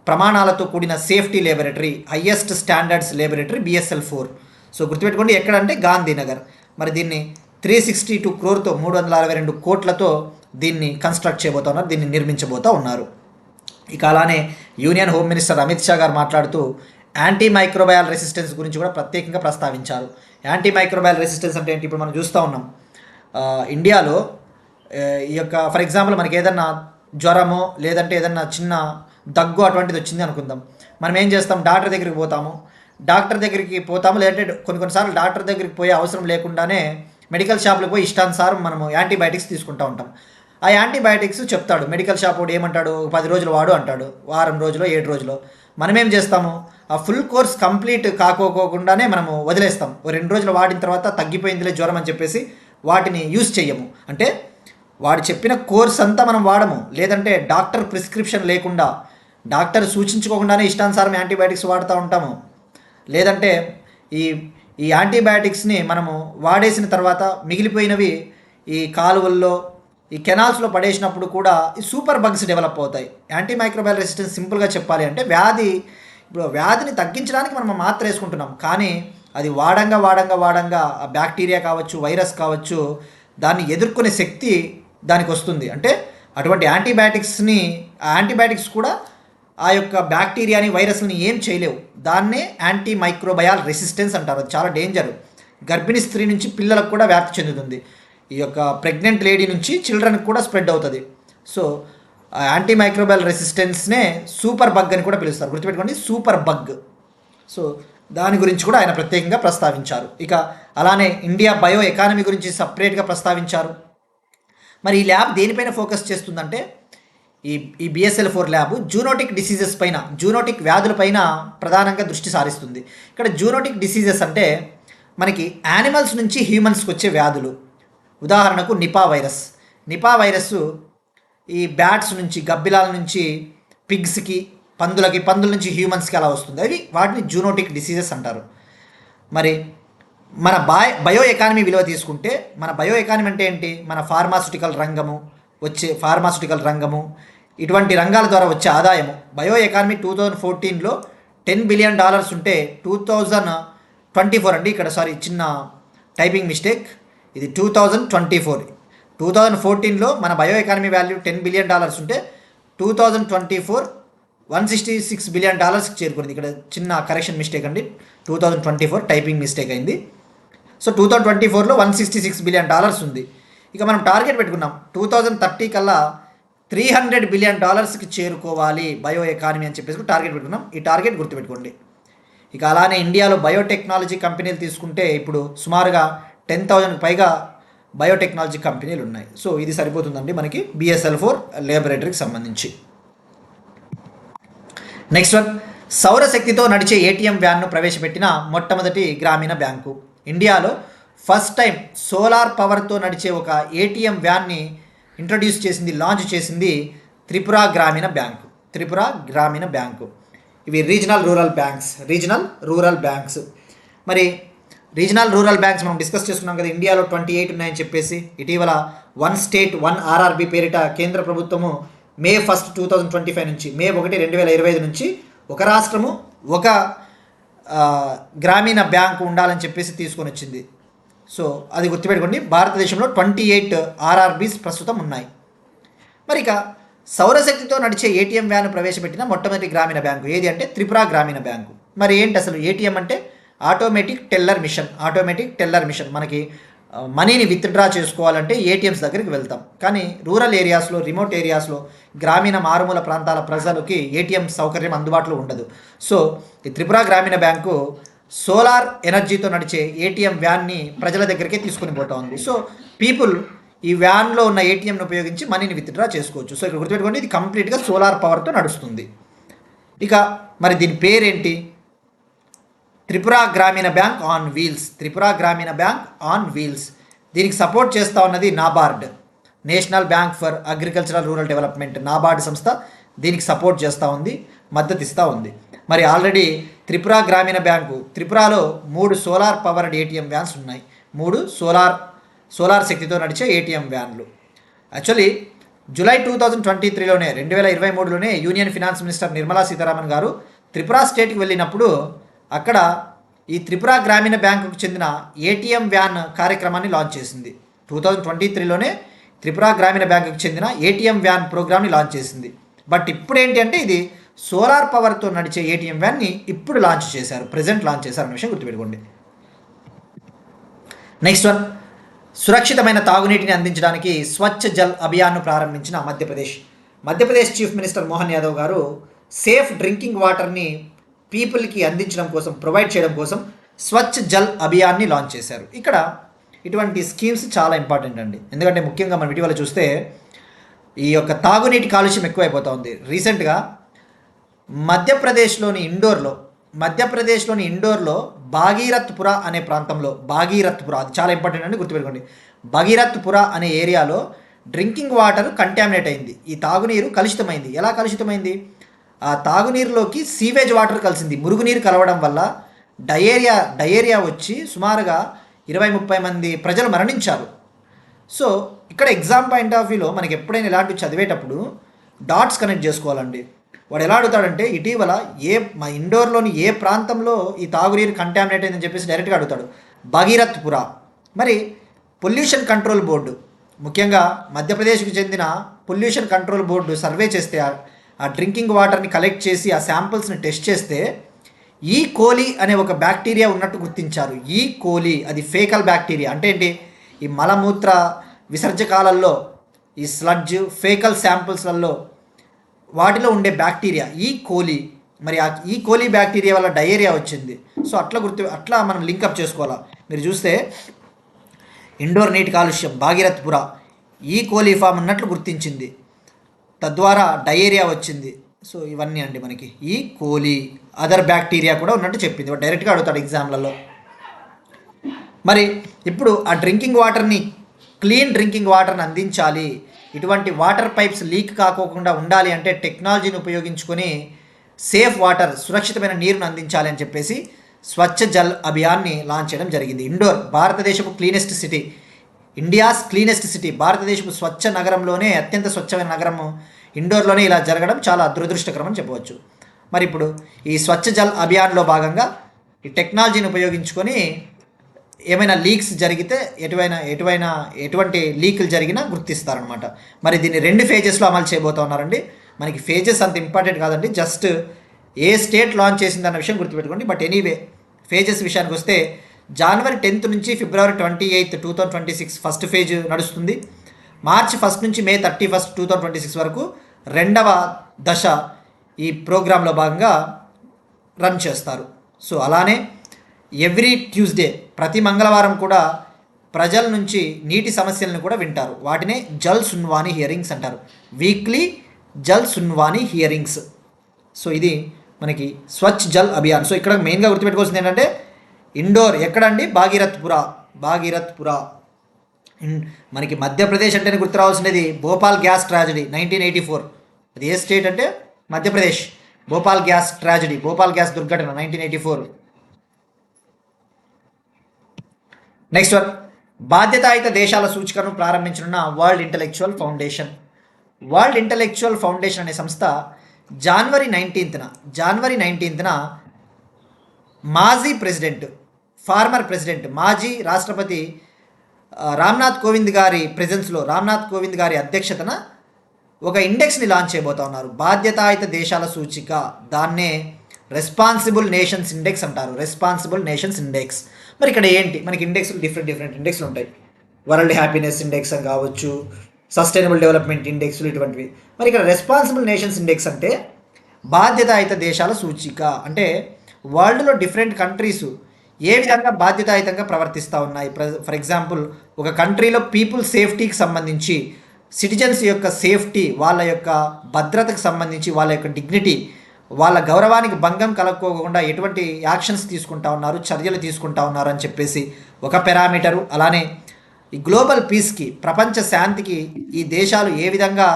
Speaker 2: ప్రమాణాలతో కూడిన safety laboratory, highest standards laboratory BSL-4. So గుర్తుపెట్టుకోండి, ఎక్కడంటే గాంధీనగర్. మరి దీన్ని 362 crore 362 కోట్లతో దీన్ని కన్స్ట్రక్ట్ చేయబోతా ఉన్నారు, దీన్ని నిర్మించబోతూ ఉన్నారు. ఇక అలానే union home minister Amit Shah గారు మాట్లాడుతూ యాంటీ మైక్రోబయాల్ రెసిస్టెన్స్ గురించి కూడా ప్రత్యేకంగా ప్రస్తావించారు. యాంటీ మైక్రోబయాల్ రెసిస్టెన్స్ అంటే ఏంటి? ఇప్పుడు మనం చూస్తూ ఉన్నాం ఇండియాలో ఈ యొక్క ఫర్ ఎగ్జాంపుల్ మనకి ఏదన్నా జ్వరమో లేదంటే ఏదన్నా చిన్న దగ్గు అటువంటిది వచ్చింది అనుకుందాం. మనం ఏం చేస్తాం? డాక్టర్ దగ్గరికి పోతాము. లేదంటే కొన్నిసార్లు డాక్టర్ దగ్గరికి పోయే అవసరం లేకుండానే మెడికల్ షాప్లో పోయి ఇష్టానుసారం మనము యాంటీబయాటిక్స్ తీసుకుంటూ ఉంటాం. ఆ యాంటీబయాటిక్స్ చెప్తాడు మెడికల్ షాప్ వాడు, ఏమంటాడు? 10 రోజులు వాడు అంటాడు, వారం రోజులో 7 రోజులో. మనం ఏం చేస్తాము? ఆ ఫుల్ కోర్స్ కంప్లీట్ కాకోకుండానే మనము వదిలేస్తాం. 2 రోజులు వాడిన తర్వాత తగ్గిపోయిందిలే జ్వరం అని చెప్పేసి వాటిని యూజ్ చెయ్యము. అంటే వాడు చెప్పిన కోర్స్ అంతా మనం వాడము. లేదంటే డాక్టర్ ప్రిస్క్రిప్షన్ లేకుండా, డాక్టర్ సూచించుకోకుండానే ఇష్టానుసారం యాంటీబయాటిక్స్ వాడుతూ ఉంటాము. లేదంటే ఈ యాంటీబయాటిక్స్ని మనము వాడేసిన తర్వాత మిగిలిపోయినవి ఈ కాలువల్లో, ఈ కెనాల్స్లో పడేసినప్పుడు కూడా ఈ సూపర్ బగ్స్ డెవలప్ అవుతాయి. యాంటీ మైక్రోబయల్ రెసిస్టెన్స్ సింపుల్గా చెప్పాలి అంటే వ్యాధిని తగ్గించడానికి మనం మాత్ర వేసుకుంటున్నాం, కానీ అది వాడంగా ఆ బ్యాక్టీరియా కావచ్చు, వైరస్ కావచ్చు, దాన్ని ఎదుర్కొనే శక్తి దానికి వస్తుంది. అంటే అటువంటి యాంటీబయాటిక్స్ కూడా ఆ యొక్క బ్యాక్టీరియాని, వైరస్ని ఏం చేయలేవు. దాన్నే యాంటీ మైక్రోబయాల్ రెసిస్టెన్స్ అంటారు. అది చాలా డేంజర్. గర్భిణీ స్త్రీ నుంచి పిల్లలకు కూడా వ్యాప్తి చెందుతుంది. ఈ యొక్క ప్రెగ్నెంట్ లేడీ నుంచి చిల్డ్రన్కి కూడా స్ప్రెడ్ అవుతుంది. సో యాంటీ మైక్రోబయల్ రెసిస్టెన్స్నే సూపర్ బగ్ అని కూడా పిలుస్తారు. గుర్తుపెట్టుకోండి, సూపర్ బగ్. సో దాని గురించి కూడా ఆయన ప్రత్యేకంగా ప్రస్తావించారు. ఇక అలానే ఇండియా బయో ఎకానమీ గురించి సపరేట్గా ప్రస్తావించారు. మరి ఈ ల్యాబ్ దేనిపైన ఫోకస్ చేస్తుందంటే ఈ BSL-4 ల్యాబ్ జూనోటిక్ వ్యాధులపైన ప్రధానంగా దృష్టి సారిస్తుంది. ఇక్కడ జూనోటిక్ డిసీజెస్ అంటే మనకి యానిమల్స్ నుంచి హ్యూమన్స్కి వచ్చే వ్యాధులు. ఉదాహరణకు నిపా వైరస్ ఈ బ్యాట్స్ నుంచి, గబ్బిలాల నుంచి పిగ్స్కి, పందుల నుంచి హ్యూమన్స్కి అలా వస్తుంది. అవి వాటిని జూనోటిక్ డిసీజెస్ అంటారు. మరి మన బయో ఎకానమీ విలువ తీసుకుంటే, మన బయో ఎకానమీ అంటే ఏంటి? మన ఫార్మాస్యూటికల్ రంగము, ఇటువంటి రంగాల ద్వారా వచ్చే ఆదాయము. బయో ఎకానమీ 2014లో $10 billion ఉంటే 2024 అండి, ఇక్కడ చిన్న టైపింగ్ మిస్టేక్, ఇది 2014లో మన బయో ఎకానమీ వాల్యూ $10 billion ఉంటే 2024 $166 billion చేరుకుంది. ఇక్కడ చిన్న కరెక్షన్ మిస్టేక్ అండి, 2024 టైపింగ్ మిస్టేక్ అయింది. సో 2024లో $166 billion ఉంది. ఇక మనం టార్గెట్ పెట్టుకున్నాం 2030 కల్లా $300 billion చేరుకోవాలి బయో ఎకానమీ అని చెప్పేసి టార్గెట్ పెట్టుకున్నాం. ఈ టార్గెట్ గుర్తుపెట్టుకోండి. ఇక అలానే ఇండియాలో బయోటెక్నాలజీ కంపెనీలు తీసుకుంటే ఇప్పుడు సుమారుగా 10,000 పైగా బయోటెక్నాలజీ కంపెనీలు ఉన్నాయి. సో ఇది సరిపోతుందండి మనకి BSL-4 ల్యాబొరేటరీకి సంబంధించి. నెక్స్ట్ వన్, సౌరశక్తితో నడిచే ATM వ్యాన్ను ప్రవేశపెట్టిన మొట్టమొదటి గ్రామీణ బ్యాంకు. ఇండియాలో ఫస్ట్ టైం సోలార్ పవర్తో నడిచే ఒక ATM వ్యాన్ని లాంచ్ చేసింది త్రిపుర గ్రామీణ బ్యాంకు. ఇవి రీజనల్ రూరల్ బ్యాంక్స్. మరి రీజనల్ రూరల్ బ్యాంక్స్ మనం డిస్కస్ చేసుకున్నాం కదా, ఇండియాలో 28 ఉన్నాయని చెప్పేసి. ఇటీవల 1 స్టేట్ 1 RRB పేరిట కేంద్ర ప్రభుత్వము May 1, 2025 నుంచి May 1, 2025 నుంచి ఒక రాష్ట్రము ఒక గ్రామీణ బ్యాంకు ఉండాలని చెప్పేసి తీసుకొని వచ్చింది. సో అది గుర్తుపెట్టుకోండి. భారతదేశంలో 28 ఆర్ఆర్బీస్ ప్రస్తుతం ఉన్నాయి. మరి ఇక సౌరశక్తితో నడిచే ఏటీఎం వ్యాన్ ప్రవేశపెట్టిన మొట్టమొదటి గ్రామీణ బ్యాంకు ఏది అంటే త్రిపుర గ్రామీణ బ్యాంకు. మరి ఏంటి అసలు ఏటీఎం అంటే? Automatic teller machine. Automatic teller machine. మనకి మనీని విత్డ్రా చేసుకోవాలంటే ఏటీఎంస్ దగ్గరికి వెళ్తాం. కానీ రూరల్ ఏరియాస్లో, రిమోట్ ఏరియాస్లో, గ్రామీణ మారుమూల ప్రాంతాల ప్రజలకి ఏటీఎం సౌకర్యం అందుబాటులో ఉండదు. సో ఈ త్రిపుర గ్రామీణ బ్యాంకు సోలార్ ఎనర్జీతో నడిచే ఏటీఎం వ్యాన్ని ప్రజల దగ్గరికే తీసుకొని పోతా ఉంది. సో పీపుల్ ఈ వ్యాన్లో ఉన్న ఏటీఎంను ఉపయోగించి మనీని విత్డ్రా చేసుకోవచ్చు. సో ఇక్కడ గుర్తుపెట్టుకోండి, ఇది కంప్లీట్గా సోలార్ పవర్తో నడుస్తుంది. ఇక మరి దీని పేరేంటి? Tripura Gramin bank on wheels. Tripura Gramin bank on wheels. దీనికి సపోర్ట్ చేస్తూ ఉన్నది NABARD, national bank for agricultural rural development. NABARD సంస్థ దీనికి సపోర్ట్ చేస్తూ ఉంది, మద్దతు ఇస్తూ ఉంది. మరి ఆల్రెడీ త్రిపుర గ్రామీణ బ్యాంకు త్రిపురలో 3 సోలార్ పవర్డ్ ఏటీఎం వ్యాన్స్ ఉన్నాయి. 3 సోలార్ శక్తితో నడిచే ఏటీఎం వ్యాన్లు. యాక్చువల్లీ జూలై 2023లోనే 2023లోనే union finance minister Nirmala Sitharaman garu Tripura స్టేట్కి వెళ్ళినప్పుడు అక్కడ ఈ త్రిపుర గ్రామీణ బ్యాంకుకు చెందిన ఏటీఎం వ్యాన్ కార్యక్రమాన్ని లాంచ్ చేసింది. 2023లోనే త్రిపుర గ్రామీణ బ్యాంకుకు చెందిన ఏటీఎం వ్యాన్ ప్రోగ్రామ్ని లాంచ్ చేసింది. బట్ ఇప్పుడు ఏంటి అంటే ఇది సోలార్ పవర్తో నడిచే ఏటీఎం వ్యాన్ని ఇప్పుడు లాంచ్ చేశారు, ప్రజెంట్ లాంచ్ చేశారు అనే విషయం గుర్తుపెట్టుకోండి. నెక్స్ట్ వన్, సురక్షితమైన తాగునీటిని అందించడానికి స్వచ్ఛ జల్ అభియాన్ను ప్రారంభించిన మధ్యప్రదేశ్ చీఫ్ మినిస్టర్ మోహన్ యాదవ్ గారు సేఫ్ డ్రింకింగ్ వాటర్ని పీపుల్కి అందించడం కోసం, ప్రొవైడ్ చేయడం కోసం స్వచ్ఛ జల్ అభియాన్ని లాంచ్ చేశారు. ఇక్కడ ఇటువంటి స్కీమ్స్ చాలా ఇంపార్టెంట్ అండి. ఎందుకంటే ముఖ్యంగా మనం ఇటీవల చూస్తే ఈ యొక్క తాగునీటి కాలుష్యం ఎక్కువైపోతూ ఉంది. రీసెంట్గా మధ్యప్రదేశ్లోని ఇండోర్లో భాగీరథ్పుర అనే ప్రాంతంలో, భాగీరథ్పుర అది చాలా ఇంపార్టెంట్ అండి, గుర్తుపెట్టుకోండి. భాగీరథ్పుర అనే ఏరియాలో డ్రింకింగ్ వాటర్ కంటామినేట్ అయింది. ఈ తాగునీరు కలుషితమైంది. ఎలా కలుషితమైంది? ఆ తాగునీరులోకి సీవేజ్ వాటర్ కలిసింది. మురుగునీరు కలవడం వల్ల డయేరియా వచ్చి సుమారుగా 20-30 మంది ప్రజలు మరణించారు. సో ఇక్కడ ఎగ్జామ్ పాయింట్ ఆఫ్ వ్యూలో మనకి ఎప్పుడైనా ఇలాంటివి చదివేటప్పుడు డాట్స్ కనెక్ట్ చేసుకోవాలండి. వాడు ఎలా అడుగుతాడంటే ఇటీవల మా ఇండోర్లోని ఏ ప్రాంతంలో ఈ తాగునీరు కంటామినేట్ అయిందని చెప్పేసి డైరెక్ట్గా అడుగుతాడు. భగీరథ్పుర. మరి పొల్యూషన్ కంట్రోల్ బోర్డు, ముఖ్యంగా మధ్యప్రదేశ్కి చెందిన పొల్యూషన్ కంట్రోల్ బోర్డు సర్వే చేస్తే ఆ డ్రింకింగ్ వాటర్ని కలెక్ట్ చేసి ఆ శాంపిల్స్ని టెస్ట్ చేస్తే ఈ కోలి అనే ఒక బ్యాక్టీరియా ఉన్నట్టు గుర్తించారు. ఈ కోలి అది ఫేకల్ బ్యాక్టీరియా. అంటే ఏంటి? ఈ మలమూత్ర విసర్జకాలలో, ఈ స్లడ్జ్ ఫేకల్ శాంపిల్స్లలో వాటిలో ఉండే బ్యాక్టీరియా ఈ కోలి. మరి ఆ ఈ కోలి బ్యాక్టీరియా వల్ల డయేరియా వచ్చింది. సో అట్లా మనం లింకప్ చేసుకోవాలా. మీరు చూస్తే ఇండోర్ నీటి కాలుష్యం భాగీరథ్పుర ఈ కోలి ఫామ్ ఉన్నట్లు గుర్తించింది, తద్వారా డయేరియా వచ్చింది. సో ఇవన్నీ అండి మనకి ఈ కోలి అదర్ బ్యాక్టీరియా కూడా ఉన్నట్టు చెప్పింది. డైరెక్ట్గా అడుగుతాడు ఎగ్జామ్లలో. మరి ఇప్పుడు ఆ డ్రింకింగ్ వాటర్ని, క్లీన్ డ్రింకింగ్ వాటర్ని అందించాలి, ఇటువంటి వాటర్ పైప్స్ లీక్ కాకోకుండా ఉండాలి అంటే టెక్నాలజీని ఉపయోగించుకొని సేఫ్ వాటర్, సురక్షితమైన నీరును అందించాలి అని చెప్పేసి స్వచ్ఛ జల్ అభియాన్ని లాంచ్ చేయడం జరిగింది. ఇండోర్ భారతదేశపు cleanest city, India's cleanest city, భారతదేశపు స్వచ్ఛ నగరంలోనే అత్యంత స్వచ్ఛమైన నగరము ఇండోర్లోనే ఇలా జరగడం చాలా దురదృష్టకరం అని చెప్పవచ్చు. మరి ఇప్పుడు ఈ స్వచ్ఛ జల్ అభియాన్లో భాగంగా ఈ టెక్నాలజీని ఉపయోగించుకొని ఏమైనా లీక్స్ జరిగితే ఎటువంటి లీకులు జరిగినా గుర్తిస్తారనమాట. మరి దీన్ని 2 ఫేజెస్లో అమలు చేయబోతా ఉన్నారండి. మనకి ఫేజెస్ అంత ఇంపార్టెంట్ కాదండి, జస్ట్ ఏ స్టేట్ లాంచ్ చేసిందన్న విషయం గుర్తుపెట్టుకోండి. బట్ ఎనీవే ఫేజెస్ విషయానికి వస్తే జనవరి 10 నుంచి ఫిబ్రవరి 28, 2026 ఫస్ట్ ఫేజ్ నడుస్తుంది. మార్చి 1 నుంచి మే 31, 2026 వరకు 2వ దశ ఈ ప్రోగ్రాంలో భాగంగా రన్ చేస్తారు. సో అలానే ఎవ్రీ ట్యూస్డే, ప్రతి మంగళవారం కూడా ప్రజల నుంచి నీటి సమస్యలను కూడా వింటారు. వాటినే జల్ సున్వానీ హియరింగ్స్ అంటారు. Weekly Jal Sunwai hearings. So ఇది మనకి స్వచ్ఛ జల్ అభియాన్. సో ఇక్కడ మెయిన్గా గుర్తుపెట్టుకోవాల్సింది ఏంటంటే ఇండోర్ ఎక్కడండి? భాగీరథ్పుర. మనకి మధ్యప్రదేశ్ అంటేనే గుర్తు రావాల్సినది భోపాల్ గ్యాస్ ట్రాజడీ 1984. అది ఏ స్టేట్ అంటే Madhya Pradesh. Bhopal gas tragedy, Bhopal gas దుర్ఘటన 1984. నెక్స్ట్ వన్, బాధ్యతాయుత దేశాల సూచికను ప్రారంభించనున్న వరల్డ్ ఇంటలెక్చువల్ ఫౌండేషన్ అనే సంస్థ జనవరి 19న మాజీ ప్రెసిడెంట్, ఫార్మర్ ప్రెసిడెంట్, మాజీ రాష్ట్రపతి రామ్నాథ్ కోవింద్ గారి ప్రెజెన్స్లో, రామ్నాథ్ కోవింద్ గారి అధ్యక్షతన ఒక ఇండెక్స్ని లాంచ్ చేయబోతా ఉన్నారు. బాధ్యతాయుత దేశాల సూచిక, దాన్నే రెస్పాన్సిబుల్ నేషన్స్ ఇండెక్స్ అంటారు. Responsible nations index. మరి ఇక్కడ ఏంటి, మనకి ఇండెక్స్లు డిఫరెంట్ ఇండెక్స్లు ఉంటాయి. వరల్డ్ హ్యాపీనెస్ ఇండెక్స్ అని కావచ్చు, సస్టైనబుల్ డెవలప్మెంట్ ఇండెక్స్లు, ఇటువంటివి. మరి ఇక్కడ రెస్పాన్సిబుల్ నేషన్స్ ఇండెక్స్ అంటే బాధ్యతాయుత దేశాల సూచిక. అంటే వరల్డ్లో డిఫరెంట్ కంట్రీస్ ఏ విధంగా బాధ్యతాయుతంగా ప్రవర్తిస్తూ ఉన్నాయి. ఫర్ ఎగ్జాంపుల్, ఒక కంట్రీలో పీపుల్ సేఫ్టీకి సంబంధించి, సిటిజన్స్ యొక్క సేఫ్టీ, వాళ్ళ యొక్క భద్రతకు సంబంధించి, వాళ్ళ యొక్క డిగ్నిటీ, వాళ్ళ గౌరవానికి భంగం కలగకోకుండా ఎటువంటి యాక్షన్స్ తీసుకుంటా ఉన్నారు, చర్యలు తీసుకుంటా ఉన్నారు అని చెప్పేసి ఒక పారామీటరు. అలానే ఈ గ్లోబల్ పీస్కి, ప్రపంచ శాంతికి ఈ దేశాలు ఏ విధంగా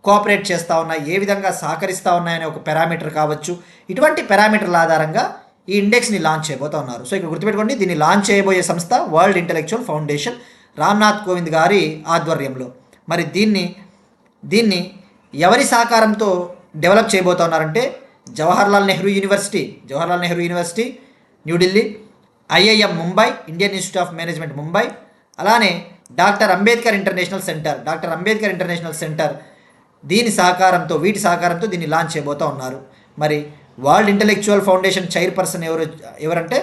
Speaker 2: కోఆపరేట్ చేస్తూ ఉన్నాయి, ఏ విధంగా సహకరిస్తూ ఉన్నాయనే ఒక పారామీటర్ కావచ్చు. ఇటువంటి పారామీటర్ల ఆధారంగా ఈ ఇండెక్స్ని లాంచ్ చేయబోతూ ఉన్నారు. సో ఇక్కడ గుర్తుపెట్టుకోండి, దీన్ని లాంచ్ చేయబోయే సంస్థ world intellectual foundation, Ramnath Kovind గారి ఆధ్వర్యంలో. మరి దీన్ని ఎవరి సహకారంతో డెవలప్ చేయబోతా ఉన్నారంటే Jawaharlal Nehru university New Delhi, IIM Mumbai, Indian institute of management Mumbai, అలానే డాక్టర్ అంబేద్కర్ ఇంటర్నేషనల్ సెంటర్ వీటి సహకారంతో దీన్ని లాంచ్ చేయబోతూ ఉన్నారు. మరి వరల్డ్ ఇంటెలెక్చువల్ ఫౌండేషన్ చైర్పర్సన్ ఎవరంటే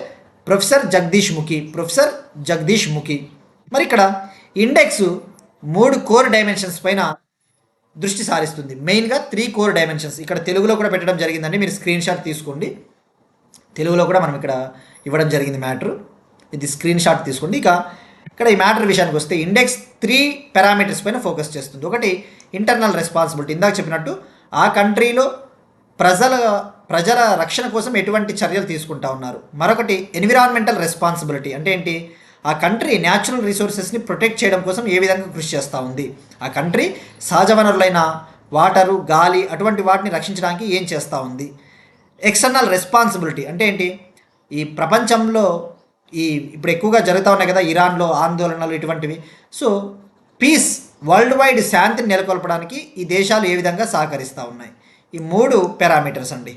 Speaker 2: ప్రొఫెసర్ జగదీష్ ముఖి. మరి ఇక్కడ ఇండెక్స్ 3 కోర్ డైమెన్షన్స్ పైన దృష్టి సారిస్తుంది. మెయిన్గా 3 కోర్ డైమెన్షన్స్. ఇక్కడ తెలుగులో కూడా పెట్టడం జరిగిందండి, మీరు స్క్రీన్ షాట్ తీసుకోండి. తెలుగులో కూడా మనం ఇక్కడ ఇవ్వడం జరిగింది మ్యాటర్, ఇది స్క్రీన్ షాట్ తీసుకోండి. ఇక్కడ ఈ మ్యాటర్ విషయానికి వస్తే ఇండెక్స్ 3 పారామీటర్స్ పైన ఫోకస్ చేస్తుంది. ఒకటి ఇంటర్నల్ రెస్పాన్సిబిలిటీ, ఇందాక చెప్పినట్టు ఆ కంట్రీలో ప్రజల రక్షణ కోసం ఎటువంటి చర్యలు తీసుకుంటా ఉన్నారు. మరొకటి ఎన్విరాన్మెంటల్ రెస్పాన్సిబిలిటీ, అంటే ఏంటి, ఆ కంట్రీ న్యాచురల్ రిసోర్సెస్ని ప్రొటెక్ట్ చేయడం కోసం ఏ విధంగా కృషి చేస్తూ ఉంది, ఆ కంట్రీ సహజ వనరులైన వాటరు, గాలి, అటువంటి వాటిని రక్షించడానికి ఏం చేస్తూ ఉంది. ఎక్స్టర్నల్ రెస్పాన్సిబిలిటీ అంటే ఏంటి, ఈ ప్రపంచంలో ఇప్పుడు ఎక్కువగా జరుగుతూ ఉన్నాయి కదా, ఇరాన్లో ఆందోళనలు ఇటువంటివి. సో పీస్, వరల్డ్ వైడ్ శాంతిని నెలకొల్పడానికి ఈ దేశాలు ఏ విధంగా సహకరిస్తూ ఉన్నాయి. ఈ 3 పారామీటర్స్ అండి.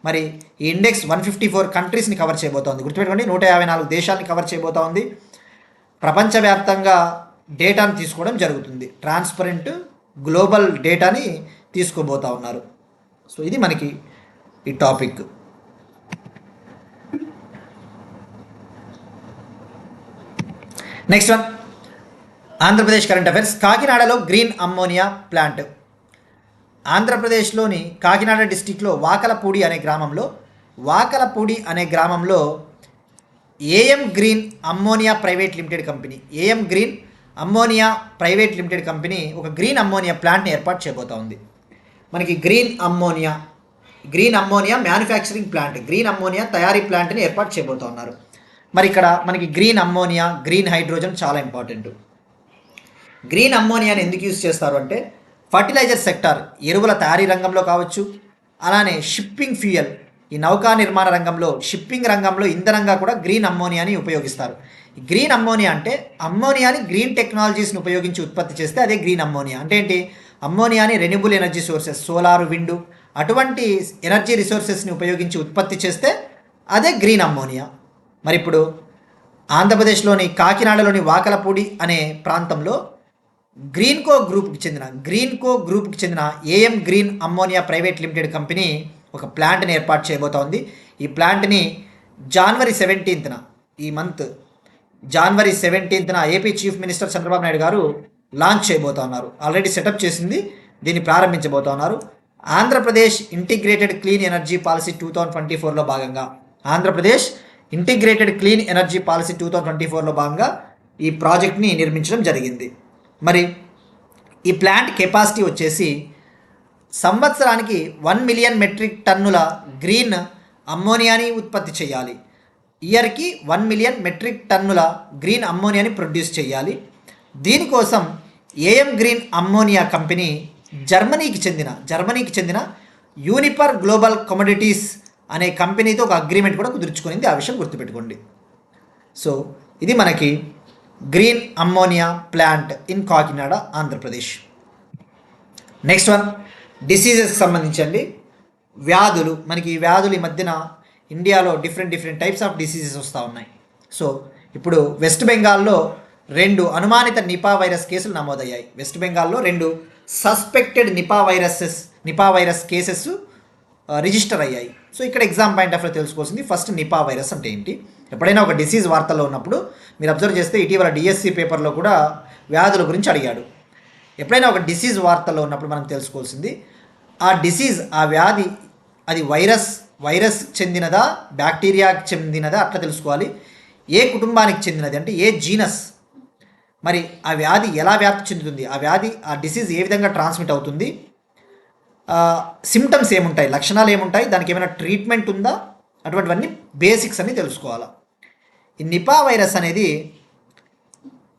Speaker 2: మరి ఈ ఇండెక్స్ 154 కంట్రీస్ని కవర్ చేయబోతోంది. గుర్తుపెట్టుకోండి, 154 దేశాలని కవర్ చేయబోతోంది. ప్రపంచవ్యాప్తంగా డేటాను తీసుకోవడం జరుగుతుంది. ట్రాన్స్పరెంట్ గ్లోబల్ డేటాని తీసుకోబోతూ ఉన్నారు. సో ఇది మనకి ఈ topic. Next one, Andhra Pradesh current affairs. కాకినాడలో గ్రీన్ అమ్మోనియా ప్లాంట్. ఆంధ్రప్రదేశ్లోని కాకినాడ డిస్టిక్లో వాకలపూడి అనే గ్రామంలో AM green ammonia private limited company ఒక గ్రీన్ అమ్మోనియా ప్లాంట్ని ఏర్పాటు చేయబోతా ఉంది. మనకి green ammonia manufacturing plant, green ammonia తయారీ ప్లాంట్ని ఏర్పాటు చేయబోతా ఉన్నారు. మరి ఇక్కడ మనకి గ్రీన్ అమ్మోనియా, గ్రీన్ హైడ్రోజన్ చాలా ఇంపార్టెంట్. గ్రీన్ అమ్మోనియాని ఎందుకు యూజ్ చేస్తారు అంటే ఫర్టిలైజర్ సెక్టార్, ఎరువుల తయారీ రంగంలో కావచ్చు, అలానే షిప్పింగ్ ఫ్యూయల్, ఈ నౌకా నిర్మాణ రంగంలో, షిప్పింగ్ రంగంలో ఇంధనంగా కూడా గ్రీన్ అమ్మోనియాని ఉపయోగిస్తారు. గ్రీన్ అమ్మోనియా అంటే అమ్మోనియాని గ్రీన్ టెక్నాలజీస్ని ఉపయోగించి ఉత్పత్తి చేస్తే అదే గ్రీన్ అమ్మోనియా. అంటే ఏంటి, అమ్మోనియాని renewable energy sources, solar, wind, అటువంటి ఎనర్జీ రిసోర్సెస్ని ఉపయోగించి ఉత్పత్తి చేస్తే అదే గ్రీన్ అమ్మోనియా. మరి ఇప్పుడు ఆంధ్రప్రదేశ్లోని కాకినాడలోని వాకలపూడి అనే ప్రాంతంలో గ్రీన్కో గ్రూప్కి చెందిన AM green ammonia private limited company ఒక ప్లాంట్ని ఏర్పాటు చేయబోతోంది. ఈ ప్లాంట్ని జనవరి 17న, ఈ మంత్ జనవరి 17న AP chief minister Chandrababu Naidu garu launch చేయబోతా ఉన్నారు. ఆల్రెడీ సెటప్ చేసింది, దీన్ని ప్రారంభించబోతా ఉన్నారు. Andhra Pradesh integrated clean energy policy 2024లో భాగంగా, Andhra Pradesh integrated clean energy policy 2024లో భాగంగా ఈ ప్రాజెక్ట్ని నిర్మించడం జరిగింది. మరి ఈ ప్లాంట్ కెపాసిటీ వచ్చేసి సంవత్సరానికి 1 మిలియన్ మెట్రిక్ టన్నుల గ్రీన్ అమ్మోనియాని ఉత్పత్తి చేయాలి. ఇయర్కి 1 మిలియన్ మెట్రిక్ టన్నుల గ్రీన్ అమ్మోనియాని ప్రొడ్యూస్ చేయాలి. దీనికోసం ఏఎం గ్రీన్ అమ్మోనియా కంపెనీ జర్మనీకి చెందిన యూనిపర్ గ్లోబల్ కమోడిటీస్ అనే కంపెనీతో ఒక అగ్రిమెంట్ కూడా కుదుర్చుకునింది. ఆ విషయం గుర్తుపెట్టుకోండి. సో ఇది మనకి green ammonia plant in Kakinada, Andhra Pradesh. Next one, డిసీజెస్కి సంబంధించండి. వ్యాధులు. మనకి ఈ వ్యాధులు ఈ మధ్యన ఇండియాలో డిఫరెంట్ టైప్స్ ఆఫ్ డిసీజెస్ వస్తూ ఉన్నాయి. సో ఇప్పుడు వెస్ట్ బెంగాల్లో 2 అనుమానిత నిపా వైరస్ కేసులు నమోదయ్యాయి. వెస్ట్ బెంగాల్లో 2 suspected Nipah virus cases register అయ్యాయి. సో ఇక్కడ ఎగ్జామ్ పాయింట్ ఆఫ్ వ్యూ తెలుసుకోవాల్సింది ఫస్ట్ నిపా వైరస్ అంటే ఏంటి. ఎప్పుడైనా ఒక డిసీజ్ వార్తల్లో ఉన్నప్పుడు మీరు అబ్జర్వ్ చేస్తే ఇటీవల డిఎస్సి పేపర్లో కూడా వ్యాధుల గురించి అడిగాడు. ఎప్పుడైనా ఒక డిసీజ్ వార్తల్లో ఉన్నప్పుడు మనం తెలుసుకోవాల్సింది ఆ డిసీజ్, ఆ వ్యాధి అది వైరస్ చెందినదా, బ్యాక్టీరియాకి చెందినదా అట్లా తెలుసుకోవాలి. ఏ కుటుంబానికి చెందినది అంటే ఏ జీనస్, మరి ఆ వ్యాధి ఎలా వ్యాప్తి చెందుతుంది, ఆ డిసీజ్ ఏ విధంగా ట్రాన్స్మిట్ అవుతుంది, సిమ్టమ్స్ ఏముంటాయి, లక్షణాలు ఏముంటాయి, దానికి ఏమైనా ట్రీట్మెంట్ ఉందా, అటువంటివన్నీ బేసిక్స్ అని తెలుసుకోవాలి. ఈ నిపా వైరస్ అనేది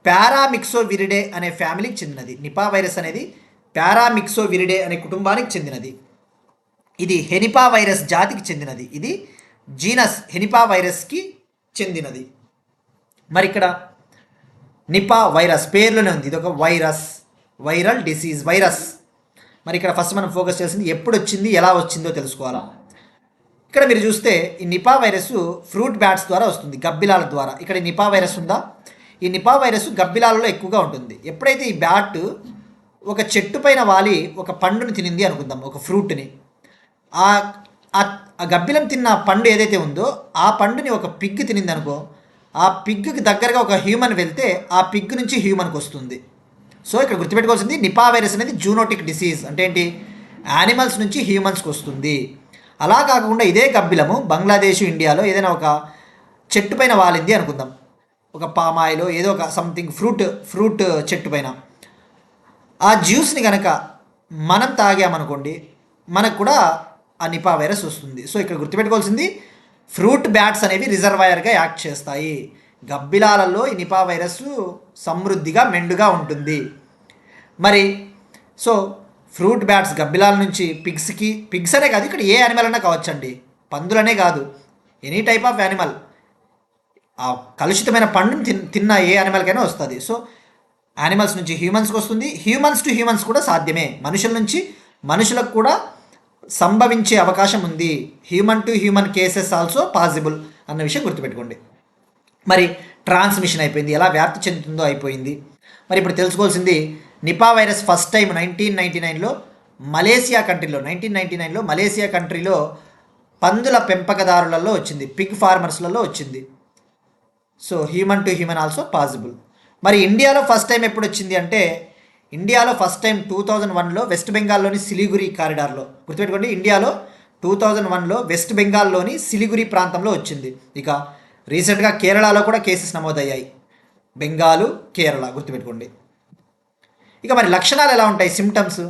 Speaker 2: పారామిక్సోవిరిడే అనే ఫ్యామిలీకి చెందినది. నిపా వైరస్ అనేది పారామిక్సోవిరిడే అనే కుటుంబానికి చెందినది. ఇది హెనిపా వైరస్ జాతికి చెందినది. ఇది జీనస్ హెనిపా వైరస్కి చెందినది. మరి ఇక్కడ నిపా వైరస్ పేర్లోనే ఉంది, ఇది ఒక వైరల్ డిసీజ్ వైరస్. మరి ఇక్కడ ఫస్ట్ మనం ఫోకస్ చేసింది ఎప్పుడు వచ్చింది, ఎలా వచ్చిందో తెలుసుకోవాలా. ఇక్కడ మీరు చూస్తే ఈ నిపా వైరస్ ఫ్రూట్ బ్యాట్స్ ద్వారా వస్తుంది, గబ్బిలాల ద్వారా. ఇక్కడ నిపా వైరస్ ఉందా, ఈ నిపా వైరస్ గబ్బిలాలలో ఎక్కువగా ఉంటుంది. ఎప్పుడైతే ఈ బ్యాట్ ఒక చెట్టు పైన వాలి ఒక పండుని తినింది అనుకుందాం, ఒక ఫ్రూట్ని, ఆ గబ్బిలం తిన్న పండు ఏదైతే ఉందో ఆ పండుని ఒక పిగ్ తినింది అనుకో, ఆ పిగ్కి దగ్గరగా ఒక హ్యూమన్ వెళ్తే ఆ పిగ్ నుంచి హ్యూమన్కి వస్తుంది. సో ఇక్కడ గుర్తుపెట్టుకోవాల్సింది నిపా వైరస్ అనేది జూనోటిక్ డిసీజ్ అంటే ఏంటి, యానిమల్స్ నుంచి హ్యూమన్స్కి వస్తుంది. అలా కాకుండా ఇదే గబ్బిలము బంగ్లాదేశ్, ఇండియాలో ఏదైనా ఒక చెట్టు పైన వాలింది అనుకుందాం, ఒక పామాయిలో ఏదో ఒక సంథింగ్ ఫ్రూట్ చెట్టు పైన, ఆ జ్యూస్ని కనుక మనం తాగామనుకోండి మనకు కూడా ఆ నిపా వైరస్ వస్తుంది. సో ఇక్కడ గుర్తుపెట్టుకోవాల్సింది ఫ్రూట్ బ్యాట్స్ అనేవి రిజర్వాయర్గా యాక్ట్ చేస్తాయి. గబ్బిలాలలో ఈ నిపా వైరస్ సమృద్ధిగా మెండుగా ఉంటుంది. మరి సో ఫ్రూట్ బ్యాట్స్ గబ్బిలాల నుంచి పిగ్స్ అనే కాదు, ఇక్కడ ఏ యానిమల్ అన్నా కావచ్చండి, పందులనే కాదు, ఎనీ టైప్ ఆఫ్ యానిమల్, ఆ కలుషితమైన పండుని తిన్న ఏ యానిమల్కైనా వస్తుంది. సో యానిమల్స్ నుంచి హ్యూమన్స్కి వస్తుంది, హ్యూమన్స్ టు హ్యూమన్స్ కూడా సాధ్యమే, మనుషుల నుంచి మనుషులకు కూడా సంభవించే అవకాశం ఉంది. Human to human cases also possible అన్న విషయం గుర్తుపెట్టుకోండి. మరి ట్రాన్స్మిషన్ అయిపోయింది, ఎలా వ్యాప్తి చెందుతుందో అయిపోయింది. మరి ఇప్పుడు తెలుసుకోవాల్సింది నిపా వైరస్ ఫస్ట్ టైం 1999లో మలేసియా కంట్రీలో పందుల పెంపకదారులలో వచ్చింది, పిగ్ ఫార్మర్స్లలో వచ్చింది. So human to human also possible. మరి ఇండియాలో ఫస్ట్ టైం ఎప్పుడు వచ్చింది అంటే, ఇండియాలో ఫస్ట్ టైం 2001లో వెస్ట్ బెంగాల్లోని సిలిగురి కారిడార్లో, గుర్తుపెట్టుకోండి, ఇండియాలో 2001లో వెస్ట్ బెంగాల్లోని సిలిగురి ప్రాంతంలో వచ్చింది. ఇక రీసెంట్గా కేరళలో కూడా కేసెస్ నమోదయ్యాయి, బెంగాలు, కేరళ, గుర్తుపెట్టుకోండి. ఇక మరి లక్షణాలు ఎలా ఉంటాయి, సిమ్టమ్స్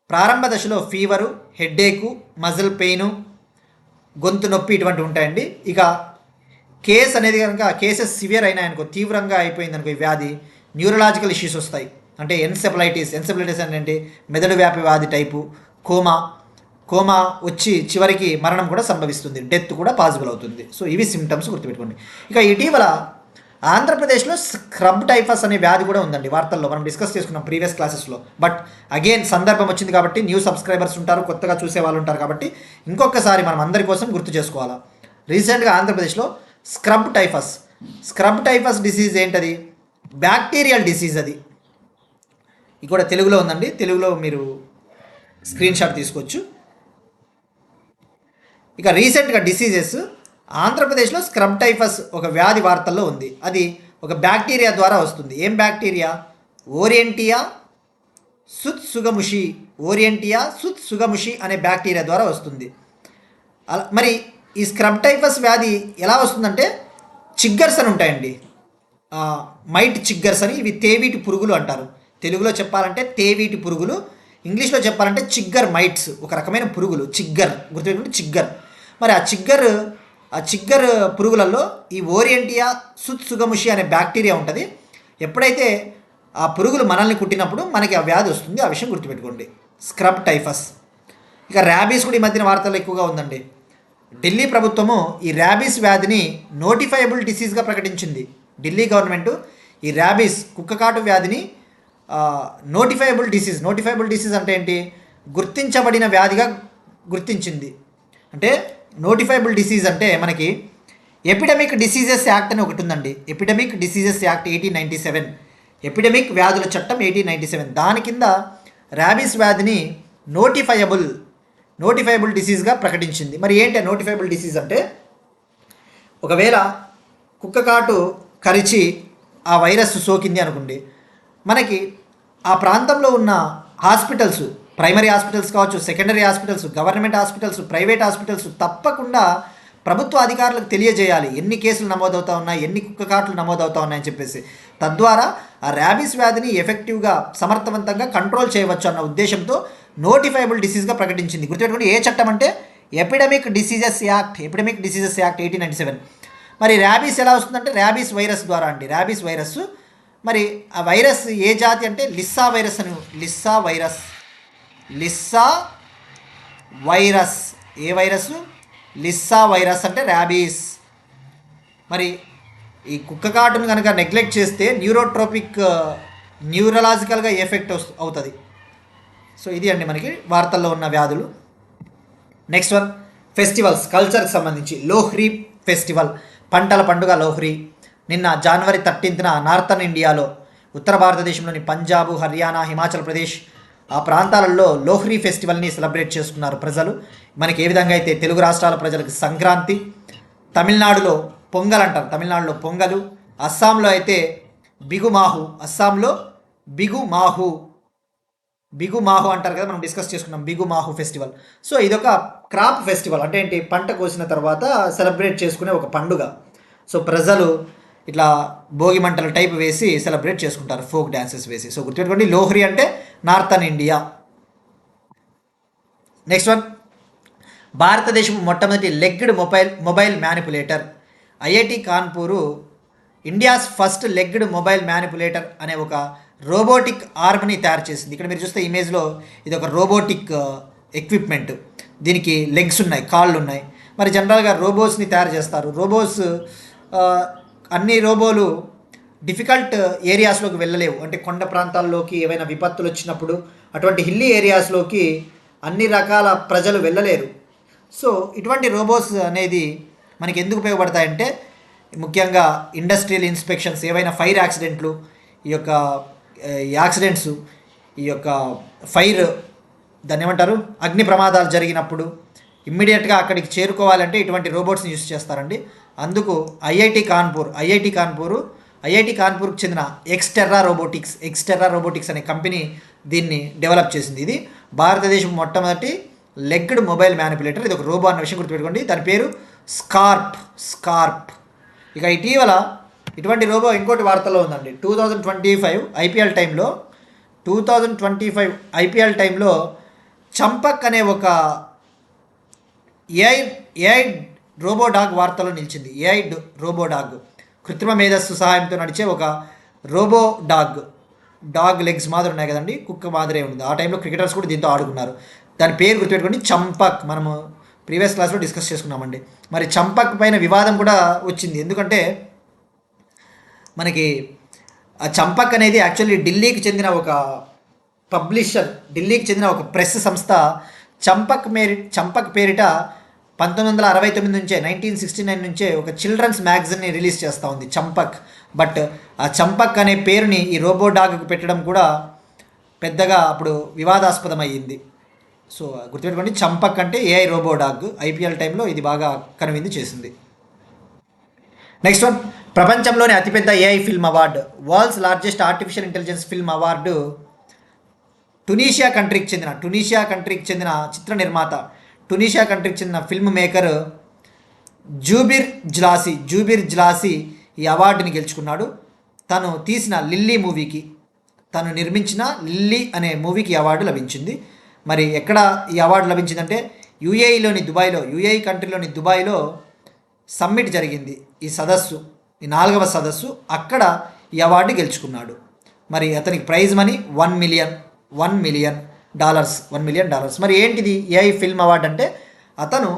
Speaker 2: ప్రారంభ దశలో ఫీవరు, హెడ్ఏకు, మజిల్ పెయిను, గొంతు నొప్పి ఇటువంటి ఉంటాయండి. ఇక కేస్ అనేది కనుక కేసెస్ సివియర్ అయినాయనుకో, తీవ్రంగా అయిపోయిందనుకో ఈ వ్యాధి, న్యూరలాజికల్ ఇష్యూస్ వస్తాయి. అంటే ఎన్సెఫలైటిస్ అంటే మెదడు వ్యాపి వ్యాధి టైపు, కోమా వచ్చి చివరికి మరణం కూడా సంభవిస్తుంది, డెత్ కూడా పాసిబుల్ అవుతుంది. సో ఇవి సిమ్టమ్స్ గుర్తుపెట్టుకోండి. ఇక ఇటీవల ఆంధ్రప్రదేశ్లో స్క్రబ్ టైఫస్ అనే వ్యాధి కూడా ఉందండి, వార్తల్లో మనం డిస్కస్ చేసుకున్నాం ప్రీవియస్ క్లాసెస్లో. బట్ అగైన్ సందర్భం వచ్చింది కాబట్టి, న్యూ సబ్స్క్రైబర్స్ ఉంటారు, కొత్తగా చూసే వాళ్ళు ఉంటారు కాబట్టి ఇంకొకసారి మనం అందరి కోసం గుర్తు చేసుకోవాలా. రీసెంట్గా ఆంధ్రప్రదేశ్లో స్క్రబ్ టైఫస్ డిసీజ్ ఏంటది, బ్యాక్టీరియల్ డిసీజ్. అది ఇది కూడా తెలుగులో ఉందండి, తెలుగులో మీరు స్క్రీన్ షాట్ తీసుకోవచ్చు. ఇక రీసెంట్గా డిసీజెస్ ఆంధ్రప్రదేశ్లో స్క్రబ్ టైఫస్ ఒక వ్యాధి వార్తల్లో ఉంది. అది ఒక బ్యాక్టీరియా ద్వారా వస్తుంది. ఏం బ్యాక్టీరియా, ఓరియంటియా సుత్సుగముషి అనే బ్యాక్టీరియా ద్వారా వస్తుంది. మరి ఈ స్క్రబ్ టైఫస్ వ్యాధి ఎలా వస్తుందంటే, చిగ్గర్స్ అని ఉంటాయండి, మైట్ చిగ్గర్స్ అని, ఇవి తేవీటి పురుగులు అంటారు. తెలుగులో చెప్పాలంటే తేవీటి పురుగులు, ఇంగ్లీష్లో చెప్పాలంటే చిగ్గర్ మైట్స్, ఒక రకమైన పురుగులు, చిగ్గర్, గుర్తుపెట్టుకుంటే చిగ్గర్. మరి ఆ చిగ్గర్ పురుగులలో ఈ ఓరియంటియా సుత్సుగముషి అనే బ్యాక్టీరియా ఉంటుంది. ఎప్పుడైతే ఆ పురుగులు మనల్ని కుట్టినప్పుడు మనకి ఆ వ్యాధి వస్తుంది, ఆ విషయం గుర్తుపెట్టుకోండి, స్క్రబ్ టైఫస్. ఇక ర్యాబీస్ కూడా ఈ మధ్యన వార్తల్లో ఎక్కువగా ఉందండి. ఢిల్లీ ప్రభుత్వము ఈ ర్యాబీస్ వ్యాధిని నోటిఫైయబుల్ డిసీజ్గా ప్రకటించింది. ఢిల్లీ గవర్నమెంట్ ఈ ర్యాబీస్ కుక్కకాటు వ్యాధిని నోటిఫైయబుల్ డిసీజ్ అంటే ఏంటి, గుర్తించబడిన వ్యాధిగా గుర్తించింది. అంటే నోటిఫైబుల్ డిసీజ్ అంటే మనకి ఎపిడమిక్ డిసీజెస్ యాక్ట్ అని ఒకటి ఉందండి. ఎపిడమిక్ డిసీజెస్ యాక్ట్ 1897, ఎపిడమిక్ వ్యాధుల చట్టం 1897. దాని కింద ర్యాబీస్ వ్యాధిని నోటిఫైబుల్ డిసీజ్గా ప్రకటించింది. మరి ఏంటి నోటిఫైబుల్ డిసీజ్ అంటే, ఒకవేళ కుక్క కాటు కరిచి ఆ వైరస్ సోకింది అనుకోండి, మనకి ఆ ప్రాంతంలో ఉన్న హాస్పిటల్స్, ప్రైమరీ హాస్పిటల్స్ కావచ్చు, secondary hospitals, government hospitals, private hospitals తప్పకుండా ప్రభుత్వ అధికారులకు తెలియజేయాలి ఎన్ని కేసులు నమోదవుతా ఉన్నాయి, ఎన్ని కుక్క కాట్లు నమోదవుతా ఉన్నాయని చెప్పేసి. తద్వారా ఆ ర్యాబీస్ వ్యాధిని ఎఫెక్టివ్గా సమర్థవంతంగా కంట్రోల్ చేయవచ్చు అన్న ఉద్దేశంతో నోటిఫైబుల్ డిసీజ్గా ప్రకటించింది. గుర్తుపెట్టుకోండి, ఏ చట్టం అంటే ఎపిడమిక్ డిసీజెస్ యాక్ట్ 1897. మరి ర్యాబీస్ ఎలా వస్తుందంటే ర్యాబీస్ వైరస్ ద్వారా అండి. ర్యాబీస్ వైరస్, మరి ఆ వైరస్ ఏ జాతి అంటే లిస్సా వైరస్ అని. లిస్సా వైరస్ ఏ వైరస్? లిస్సా వైరస్ అంటే ర్యాబీస్. మరి ఈ కుక్క కాటును కనుక నెగ్లెక్ట్ చేస్తే న్యూరలాజికల్గా ఎఫెక్ట్ అవుతుంది. సో ఇది అండి మనకి వార్తల్లో ఉన్న వ్యాధులు. నెక్స్ట్ వన్, ఫెస్టివల్స్, కల్చర్కి సంబంధించి. లోహ్రీ ఫెస్టివల్, పంటల పండుగ లోహ్రీ. నిన్న జనవరి 13న నార్థన్ ఇండియాలో, ఉత్తర భారతదేశంలోని పంజాబ్, హర్యానా, హిమాచల్ ప్రదేశ్ ఆ ప్రాంతాలలో లోహ్రీ ఫెస్టివల్ని సెలబ్రేట్ చేసుకున్నారు ప్రజలు. మనకి ఏ విధంగా అయితే తెలుగు రాష్ట్రాల ప్రజలకు సంక్రాంతి, తమిళనాడులో పొంగల్ అంటారు, తమిళనాడులో పొంగలు, అస్సాంలో అయితే బిగుమాహు అంటారు కదా, మనం డిస్కస్ చేసుకున్నాం బిగుమాహు ఫెస్టివల్. సో ఇదొక క్రాప్ ఫెస్టివల్, అంటే ఏంటి, పంట కోసిన తర్వాత సెలబ్రేట్ చేసుకునే ఒక పండుగ. సో ప్రజలు ఇట్లా భోగి మంటల టైప్ వేసి సెలబ్రేట్ చేసుకుంటారు, ఫోక్ డ్యాన్సెస్ వేసి. సో గుర్తుపెట్టుకోండి, లోహ్రీ అంటే నార్థన్ ఇండియా. నెక్స్ట్ వన్, భారతదేశం మొట్టమొదటి legged mobile manipulator. IIT Kanpur India's first legged mobile manipulator అనే ఒక రోబోటిక్ ఆర్మ్ని తయారు చేసింది. ఇక్కడ మీరు చూస్తే ఇమేజ్లో ఇది ఒక రోబోటిక్ ఎక్విప్మెంట్. దీనికి లెగ్స్ ఉన్నాయి, కాళ్ళు ఉన్నాయి. మరి జనరల్గా రోబోస్ని తయారు చేస్తారు. అన్ని రోబోలు డిఫికల్ట్ ఏరియాస్లోకి వెళ్ళలేవు, అంటే కొండ ప్రాంతాల్లోకి ఏవైనా విపత్తులు వచ్చినప్పుడు అటువంటి హిల్లీ ఏరియాస్లోకి అన్ని రకాల ప్రజలు వెళ్ళలేరు. సో ఇటువంటి రోబోస్ అనేది మనకి ఎందుకు ఉపయోగపడతాయంటే, ముఖ్యంగా ఇండస్ట్రియల్ ఇన్స్పెక్షన్స్, ఏవైనా ఫైర్ యాక్సిడెంట్లు, ఈ యొక్క యాక్సిడెంట్స్, ఈ యొక్క ఫైర్ దాన్ని ఏమంటారు, అగ్ని ప్రమాదాలు జరిగినప్పుడు ఇమ్మీడియట్గా అక్కడికి చేరుకోవాలంటే ఇటువంటి రోబోట్స్ని యూస్ చేస్తారండి. అందుకు ఐఐటి కాన్పూర్కి చెందిన ఎక్స్టెర్రా రోబోటిక్స్ అనే కంపెనీ దీన్ని డెవలప్ చేసింది. ఇది భారతదేశం మొట్టమొదటి లెగ్డ్ మొబైల్ మ్యానిపులేటర్. ఇది ఒక రోబో అన్న విషయం గుర్తుపెట్టుకోండి. దాని పేరు స్కార్ప్. ఇక ఇటీవల ఇటువంటి రోబో ఇంకోటి వార్తల్లో ఉందండి. 2025 ఐపీఎల్ టైంలో చంపక్ అనే ఒక ఏఐ రోబో డాగ్ వార్తలో నిలిచింది. ఏఐ రోబో డాగ్, కృత్రిమ మేధస్సు సహాయంతో నడిచే ఒక రోబో డాగ్ లెగ్స్ మాదిరి ఉన్నాయి కదండి, కుక్క మాదిరే ఉంది. ఆ టైంలో క్రికెటర్స్ కూడా దీంతో ఆడుకున్నారు. దాని పేరు గుర్తుపెట్టుకోండి, చంపక్. మనము ప్రీవియస్ క్లాస్లో డిస్కస్ చేసుకున్నామండి. మరి చంపక్ పైన వివాదం కూడా వచ్చింది. ఎందుకంటే మనకి ఆ చంపక్ అనేది యాక్చువల్లీ ఢిల్లీకి చెందిన ఒక ప్రెస్ సంస్థ చంపక్ పేరిట 1969 నుంచే 1969 నుంచే ఒక చిల్డ్రన్స్ మ్యాగజైన్ని రిలీజ్ చేస్తూ ఉంది చంపక్. బట్ ఆ చంపక్ అనే పేరుని ఈ రోబో డాగ్కి పెట్టడం కూడా పెద్దగా అప్పుడు వివాదాస్పదం అయ్యింది. సో గుర్తుపెట్టుకోండి, చంపక్ అంటే ఏఐ రోబో డాగ్. ఐపీఎల్ టైంలో ఇది బాగా కనువిందు చేసింది. నెక్స్ట్ వన్, ప్రపంచంలోని అతిపెద్ద AI film award, world's largest artificial intelligence film award Tunisia కంట్రీకి చెందిన చిత్ర నిర్మాత, టునీషియా కంట్రీకి చెందిన ఫిల్మ్ మేకర్ జూబిర్ జ్లాసి ఈ అవార్డుని గెలుచుకున్నాడు. తను తీసిన తను నిర్మించిన లిల్లీ అనే మూవీకి ఈ అవార్డు లభించింది. మరి ఎక్కడ ఈ అవార్డు లభించిందంటే యుఏఈ కంట్రీలోని దుబాయ్లో సమ్మిట్ జరిగింది. ఈ 4వ సదస్సు, అక్కడ ఈ అవార్డు గెలుచుకున్నాడు. మరి అతనికి ప్రైజ్ మనీ $1 మిలియన్. మరి ఏంటిది ఏఐ ఫిల్మ్ అవార్డు అంటే, అతను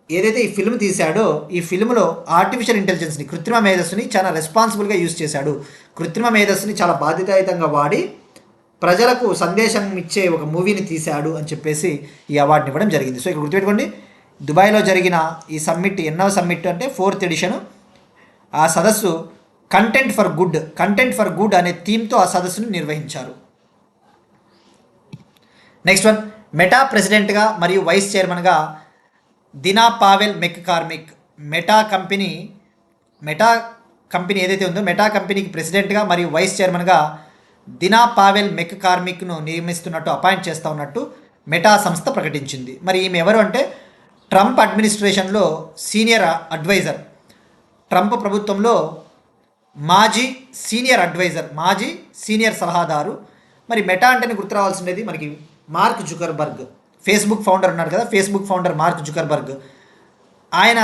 Speaker 2: ఏదైతే ఈ ఫిల్మ్ తీశాడో ఈ ఫిల్మ్లో ఆర్టిఫిషియల్ ఇంటెలిజెన్స్ని, కృత్రిమ మేధస్సుని చాలా రెస్పాన్సిబుల్గా యూజ్ చేశాడు. కృత్రిమ మేధస్సుని చాలా బాధ్యతాయుతంగా వాడి ప్రజలకు సందేశం ఇచ్చే ఒక మూవీని తీశాడు అని చెప్పేసి ఈ అవార్డుని ఇవ్వడం జరిగింది. సో ఇక్కడ గుర్తుపెట్టుకోండి, దుబాయ్లో జరిగిన ఈ సమ్మిట్ ఎన్నో సమ్మిట్ అంటే 4th ఎడిషన్. ఆ సదస్సు కంటెంట్ ఫర్ గుడ్ అనే థీమ్తో ఆ సదస్సును నిర్వహించారు. నెక్స్ట్ వన్, మెటా ప్రెసిడెంట్గా మరియు వైస్ చైర్మన్గా Dina Powell McCormick. Meta company ఏదైతే ఉందో మెటా కంపెనీకి ప్రెసిడెంట్గా మరియు వైస్ చైర్మన్గా దినా పావెల్ మెక్కార్మిక్ను నియమిస్తున్నట్టు అపాయింట్ చేస్తూ ఉన్నట్టు మెటా సంస్థ ప్రకటించింది. మరి ఈమె ఎవరు అంటే ట్రంప్ అడ్మినిస్ట్రేషన్లో సీనియర్ అడ్వైజర్, ట్రంప్ ప్రభుత్వంలో మాజీ సీనియర్ సలహాదారు. మరి మెటా అంటేనే గుర్తు రావాల్సిండేది మనకి మార్క్ జుకర్బర్గ్, ఫేస్బుక్ ఫౌండర్ ఉన్నారు కదా, ఫేస్బుక్ ఫౌండర్ మార్క్ జుకర్బర్గ్. ఆయన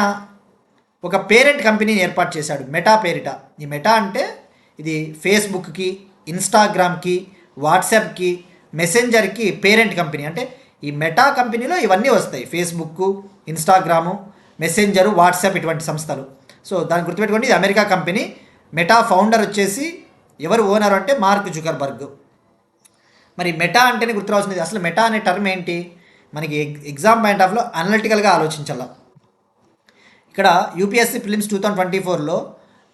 Speaker 2: ఒక పేరెంట్ కంపెనీని ఏర్పాటు చేశాడు మెటా పేరిట. ఈ మెటా అంటే ఇది ఫేస్బుక్కి, ఇన్స్టాగ్రామ్కి, వాట్సాప్కి, మెసెంజర్కి పేరెంట్ కంపెనీ. అంటే ఈ మెటా కంపెనీలో ఇవన్నీ వస్తాయి, ఫేస్బుక్, ఇన్స్టాగ్రాము, మెసెంజరు, వాట్సాప్ ఇటువంటి సంస్థలు. సో దాన్ని గుర్తుపెట్టుకోండి, ఇది అమెరికా కంపెనీ. మెటా ఫౌండర్ వచ్చేసి ఎవరు ఓనర్ అంటే మార్క్ జుకర్బర్గ్. మరి మెటా అంటేనే గుర్తు రావాల్సింది. అసలు మెటా అనే టర్మ్ ఏంటి, మనకి ఎగ్జామ్ పాయింట్ ఆఫ్లో అనలిటికల్గా ఆలోచించాల. ఇక్కడ యూపీఎస్సీ ప్రిలిమ్స్ 2024లో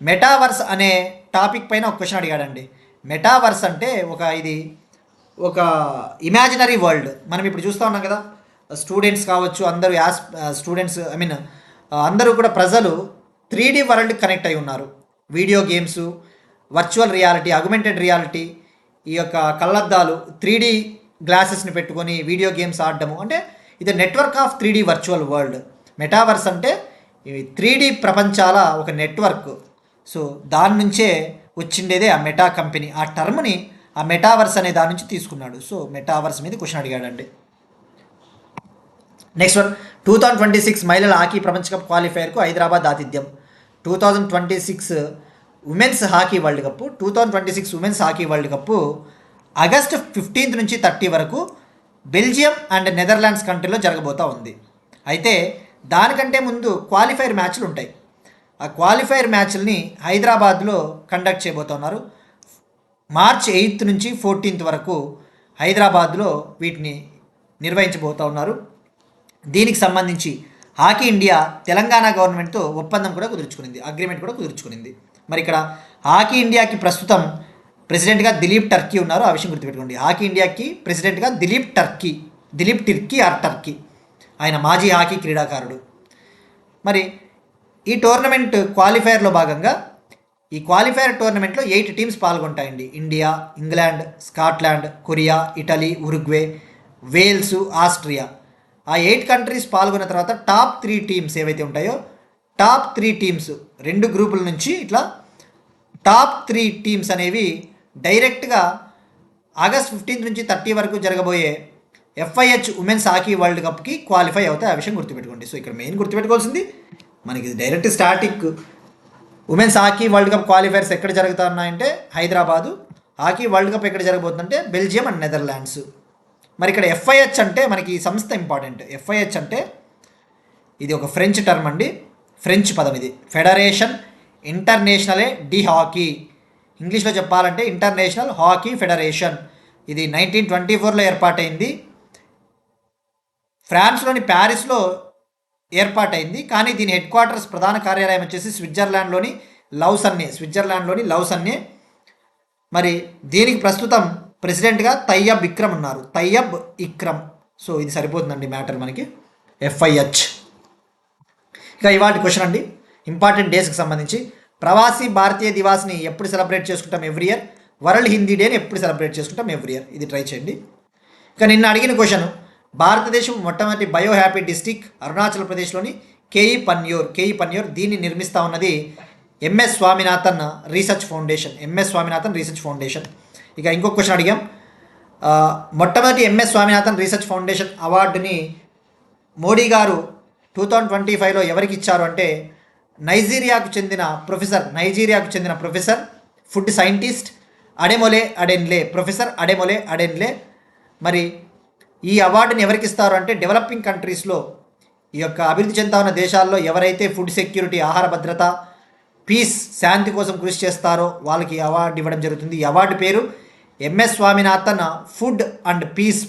Speaker 2: మెటావర్స్ అనే టాపిక్ పైన ఒక క్వశ్చన్ అడిగాడండి. మెటావర్స్ అంటే ఒక ఇమాజినరీ వరల్డ్. మనం ఇప్పుడు చూస్తూ ఉన్నాం కదా, స్టూడెంట్స్ కావచ్చు, అందరూ అందరూ కూడా ప్రజలు 3D వరల్డ్కి కనెక్ట్ అయి ఉన్నారు. Video games, virtual reality, augmented reality, ఈ యొక్క కళ్ళద్దాలు 3D గ్లాసెస్ని పెట్టుకొని వీడియో గేమ్స్ ఆడడము. అంటే ఇది network of 3D virtual world. Metaverse అంటే 3D ప్రపంచాల ఒక నెట్వర్క్. సో దాని నుంచే వచ్చిండేదే ఆ మెటా కంపెనీ. ఆ టర్మ్ని ఆ మెటావర్స్ అనే దాని నుంచి తీసుకున్నాడు. సో మెటావర్స్ మీద క్వశ్చన్ అడిగాడండి. నెక్స్ట్ వన్, 2026 మహిళల హాకీ ప్రపంచ కప్ క్వాలిఫైయర్కు హైదరాబాద్ ఆతిథ్యం. 2026 women's hockey world cup August 15 నుంచి 30 వరకు బెల్జియం అండ్ నెదర్లాండ్స్ కంట్రీలో జరగబోతూ ఉంది. అయితే దానికంటే ముందు క్వాలిఫైర్ మ్యాచ్లు ఉంటాయి. ఆ క్వాలిఫైర్ మ్యాచ్ల్ని హైదరాబాద్లో కండక్ట్ చేయబోతున్నారు. మార్చ్ 8 నుంచి 14 వరకు హైదరాబాద్లో వీటిని నిర్వహించబోతూ ఉన్నారు. దీనికి సంబంధించి హాకీ ఇండియా తెలంగాణ గవర్నమెంట్తో ఒప్పందం కూడా కుదుర్చుకునింది, అగ్రిమెంట్ కూడా కుదుర్చుకునింది. మరి ఇక్కడ హాకీ ఇండియాకి ప్రస్తుతం ప్రెసిడెంట్గా దిలీప్ టర్కీ ఉన్నారు. ఆ విషయం గుర్తుపెట్టుకోండి. హాకీ ఇండియాకి ప్రెసిడెంట్గా దిలీప్ టర్కీ ఆయన మాజీ హాకీ క్రీడాకారుడు. మరి ఈ టోర్నమెంట్ క్వాలిఫైయర్లో భాగంగా ఈ క్వాలిఫైయర్ టోర్నమెంట్లో 8 టీమ్స్ పాల్గొంటాయండి. India, England, Scotland, Korea, Italy, Uruguay, Wales, Austria. ఆ 8 కంట్రీస్ పాల్గొన్న తర్వాత టాప్ 3 టీమ్స్ ఏవైతే ఉంటాయో టాప్ 3 టీమ్స్ 2 గ్రూపుల నుంచి ఇట్లా టాప్ 3 టీమ్స్ అనేవి డైరెక్ట్గా ఆగస్ట్ 15 నుంచి 30 వరకు జరగబోయే FIH ఉమెన్స్ హాకీ వరల్డ్ కప్కి క్వాలిఫై అవుతాయి. ఆ విషయం గుర్తుపెట్టుకోండి. సో ఇక్కడ మెయిన్ గుర్తుపెట్టుకోవాల్సింది మనకి direct static women's hockey world cup qualifiers ఎక్కడ జరుగుతున్నాయంటే హైదరాబాదు. హాకీ వరల్డ్ కప్ ఎక్కడ జరగబోతుందంటే బెల్జియం అండ్ నెదర్లాండ్స్. మరి ఇక్కడ FIH అంటే మనకి ఈ సంస్థ ఇంపార్టెంట్. FIH అంటే ఇది ఒక ఫ్రెంచ్ టర్మ్ అండి, ఫ్రెంచ్ పదం ఇది. ఫెడరేషన్ ఇంటర్నేషనలే డి హాకీ, ఇంగ్లీష్లో చెప్పాలంటే ఇంటర్నేషనల్ హాకీ ఫెడరేషన్. ఇది 1924లో ఏర్పాటైంది. ఫ్రాన్స్లోని ప్యారిస్లో ఏర్పాటైంది. కానీ దీని హెడ్ క్వార్టర్స్ ప్రధాన కార్యాలయం వచ్చేసి స్విట్జర్లాండ్లోని లౌసన్నే. మరి దీనికి ప్రస్తుతం ప్రెసిడెంట్గా తయ్యబ్ ఇక్రమ్ ఉన్నారు. సో ఇది సరిపోతుందండి మ్యాటర్ మనకి FIH. ఇక ఇవాళ క్వశ్చన్ అండి, ఇంపార్టెంట్ డేస్కి సంబంధించి. ప్రవాసీ భారతీయ దివాస్ని ఎప్పుడు సెలబ్రేట్ చేసుకుంటాం ఎవ్రీ ఇయర్? వరల్డ్ హిందీ డేని ఎప్పుడు సెలబ్రేట్ చేసుకుంటాం ఎవ్రీ ఇయర్? ఇది ట్రై చేయండి. ఇక నిన్న అడిగిన క్వశ్చన్, భారతదేశం మొట్టమొదటి బయో హ్యాపీ డిస్టిక్ అరుణాచల్ ప్రదేశ్లోని కేఈ పన్యూర్. దీన్ని నిర్మిస్తూ ఉన్నది ఎంఎస్ స్వామినాథన్ రీసెర్చ్ ఫౌండేషన్. ఇక ఇంకొక క్వశ్చన్ అడిగాం, మొట్టమొదటి ఎంఎస్ స్వామినాథన్ రీసెర్చ్ ఫౌండేషన్ అవార్డుని మోడీ గారు 2025లో ఎవరికి ఇచ్చారు అంటే నైజీరియాకు చెందిన ప్రొఫెసర్ ఫుడ్ సైంటిస్ట్ ప్రొఫెసర్ అడెమొలే అడెన్లే. మరి ఈ అవార్డుని ఎవరికి ఇస్తారు అంటే డెవలపింగ్ కంట్రీస్లో, ఈ యొక్క అభివృద్ధి చెందుతా ఉన్న దేశాల్లో ఎవరైతే ఫుడ్ సెక్యూరిటీ, ఆహార భద్రత, పీస్, శాంతి కోసం కృషి చేస్తారో వాళ్ళకి అవార్డు ఇవ్వడం జరుగుతుంది. ఈ అవార్డు పేరు MS Swaminathan food and peace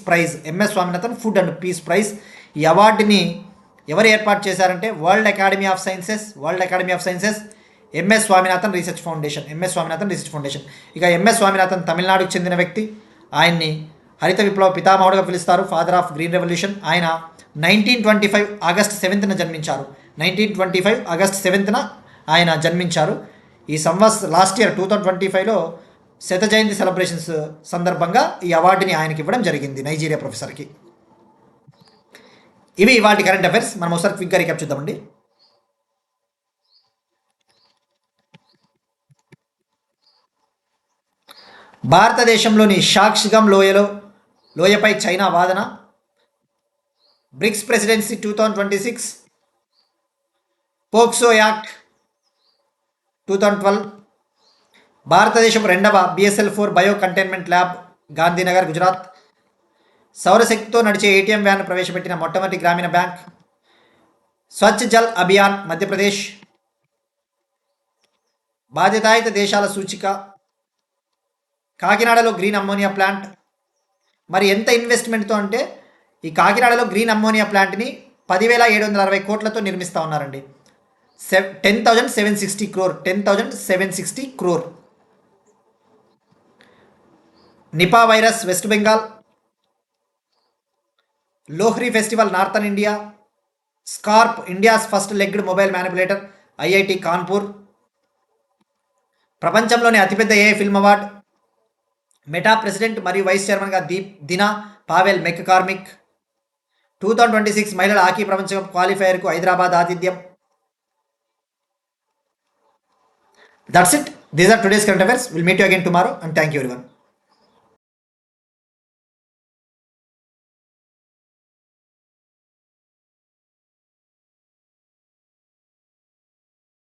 Speaker 2: prize. ఈ అవార్డుని ఎవరు ఏర్పాటు చేశారంటే world academy of sciences MS Swaminathan research foundation. ఇక ఎంఎస్ స్వామినాథన్ తమిళనాడుకు చెందిన వ్యక్తి. ఆయన్ని హరిత విప్లవ పితామహుడుగా పిలుస్తారు, ఫాదర్ ఆఫ్ గ్రీన్ రెవల్యూషన్. ఆయన 1925 ఆగస్ట్ 7న జన్మించారు. 1925 ఆగస్ట్ 7న ఆయన జన్మించారు. ఈ లాస్ట్ ఇయర్ 2025లో శత జయంతి సెలబ్రేషన్స్ సందర్భంగా ఈ అవార్డుని ఆయనకి ఇవ్వడం జరిగింది, నైజీరియా ప్రొఫెసర్కి. ఇవి వాటి కరెంట్ అఫైర్స్. మనం ఒకసారి క్విక్గా రీక్యాప్ చూద్దామండి. భారతదేశంలోని షాక్సిగమ్ లోయపై చైనా వాదన. బ్రిక్స్ ప్రెసిడెన్సీ 2026, పోక్సో యాక్ట్ 2012, భారతదేశపు రెండవ BSL-4 bio containment lab Gandhinagar, Gujarat, సౌరశక్తితో నడిచే ATM వ్యాన్ను ప్రవేశపెట్టిన మొట్టమొదటి గ్రామీణ బ్యాంక్, స్వచ్ఛ జల్ అభియాన్ మధ్యప్రదేశ్, బాధ్యతాయుత దేశాల సూచిక, కాకినాడలో గ్రీన్ అమ్మోనియా ప్లాంట్. మరి ఎంత ఇన్వెస్ట్మెంట్తో అంటే ఈ కాకినాడలో గ్రీన్ అమ్మోనియా ప్లాంట్ని 10,760 కోట్లతో నిర్మిస్తూ ఉన్నారండి. 10,760 crore. Nipah virus West Bengal, Lohri festival northern India, SCARP India's first legged mobile manipulator IIT Kanpur, ప్రపంచంలోనే అతిపెద్ద AI film award, Meta president మరియు వైస్ చైర్మన్గా దినా పావెల్ మెక్కార్మిక్, 2026 మహిళల హాకీ ప్రపంచ కప్ క్వాలిఫైయర్కు హైదరాబాద్ ఆతిథ్యం. That's it. These are today's current affairs. We'll meet you again tomorrow, and thank you everyone.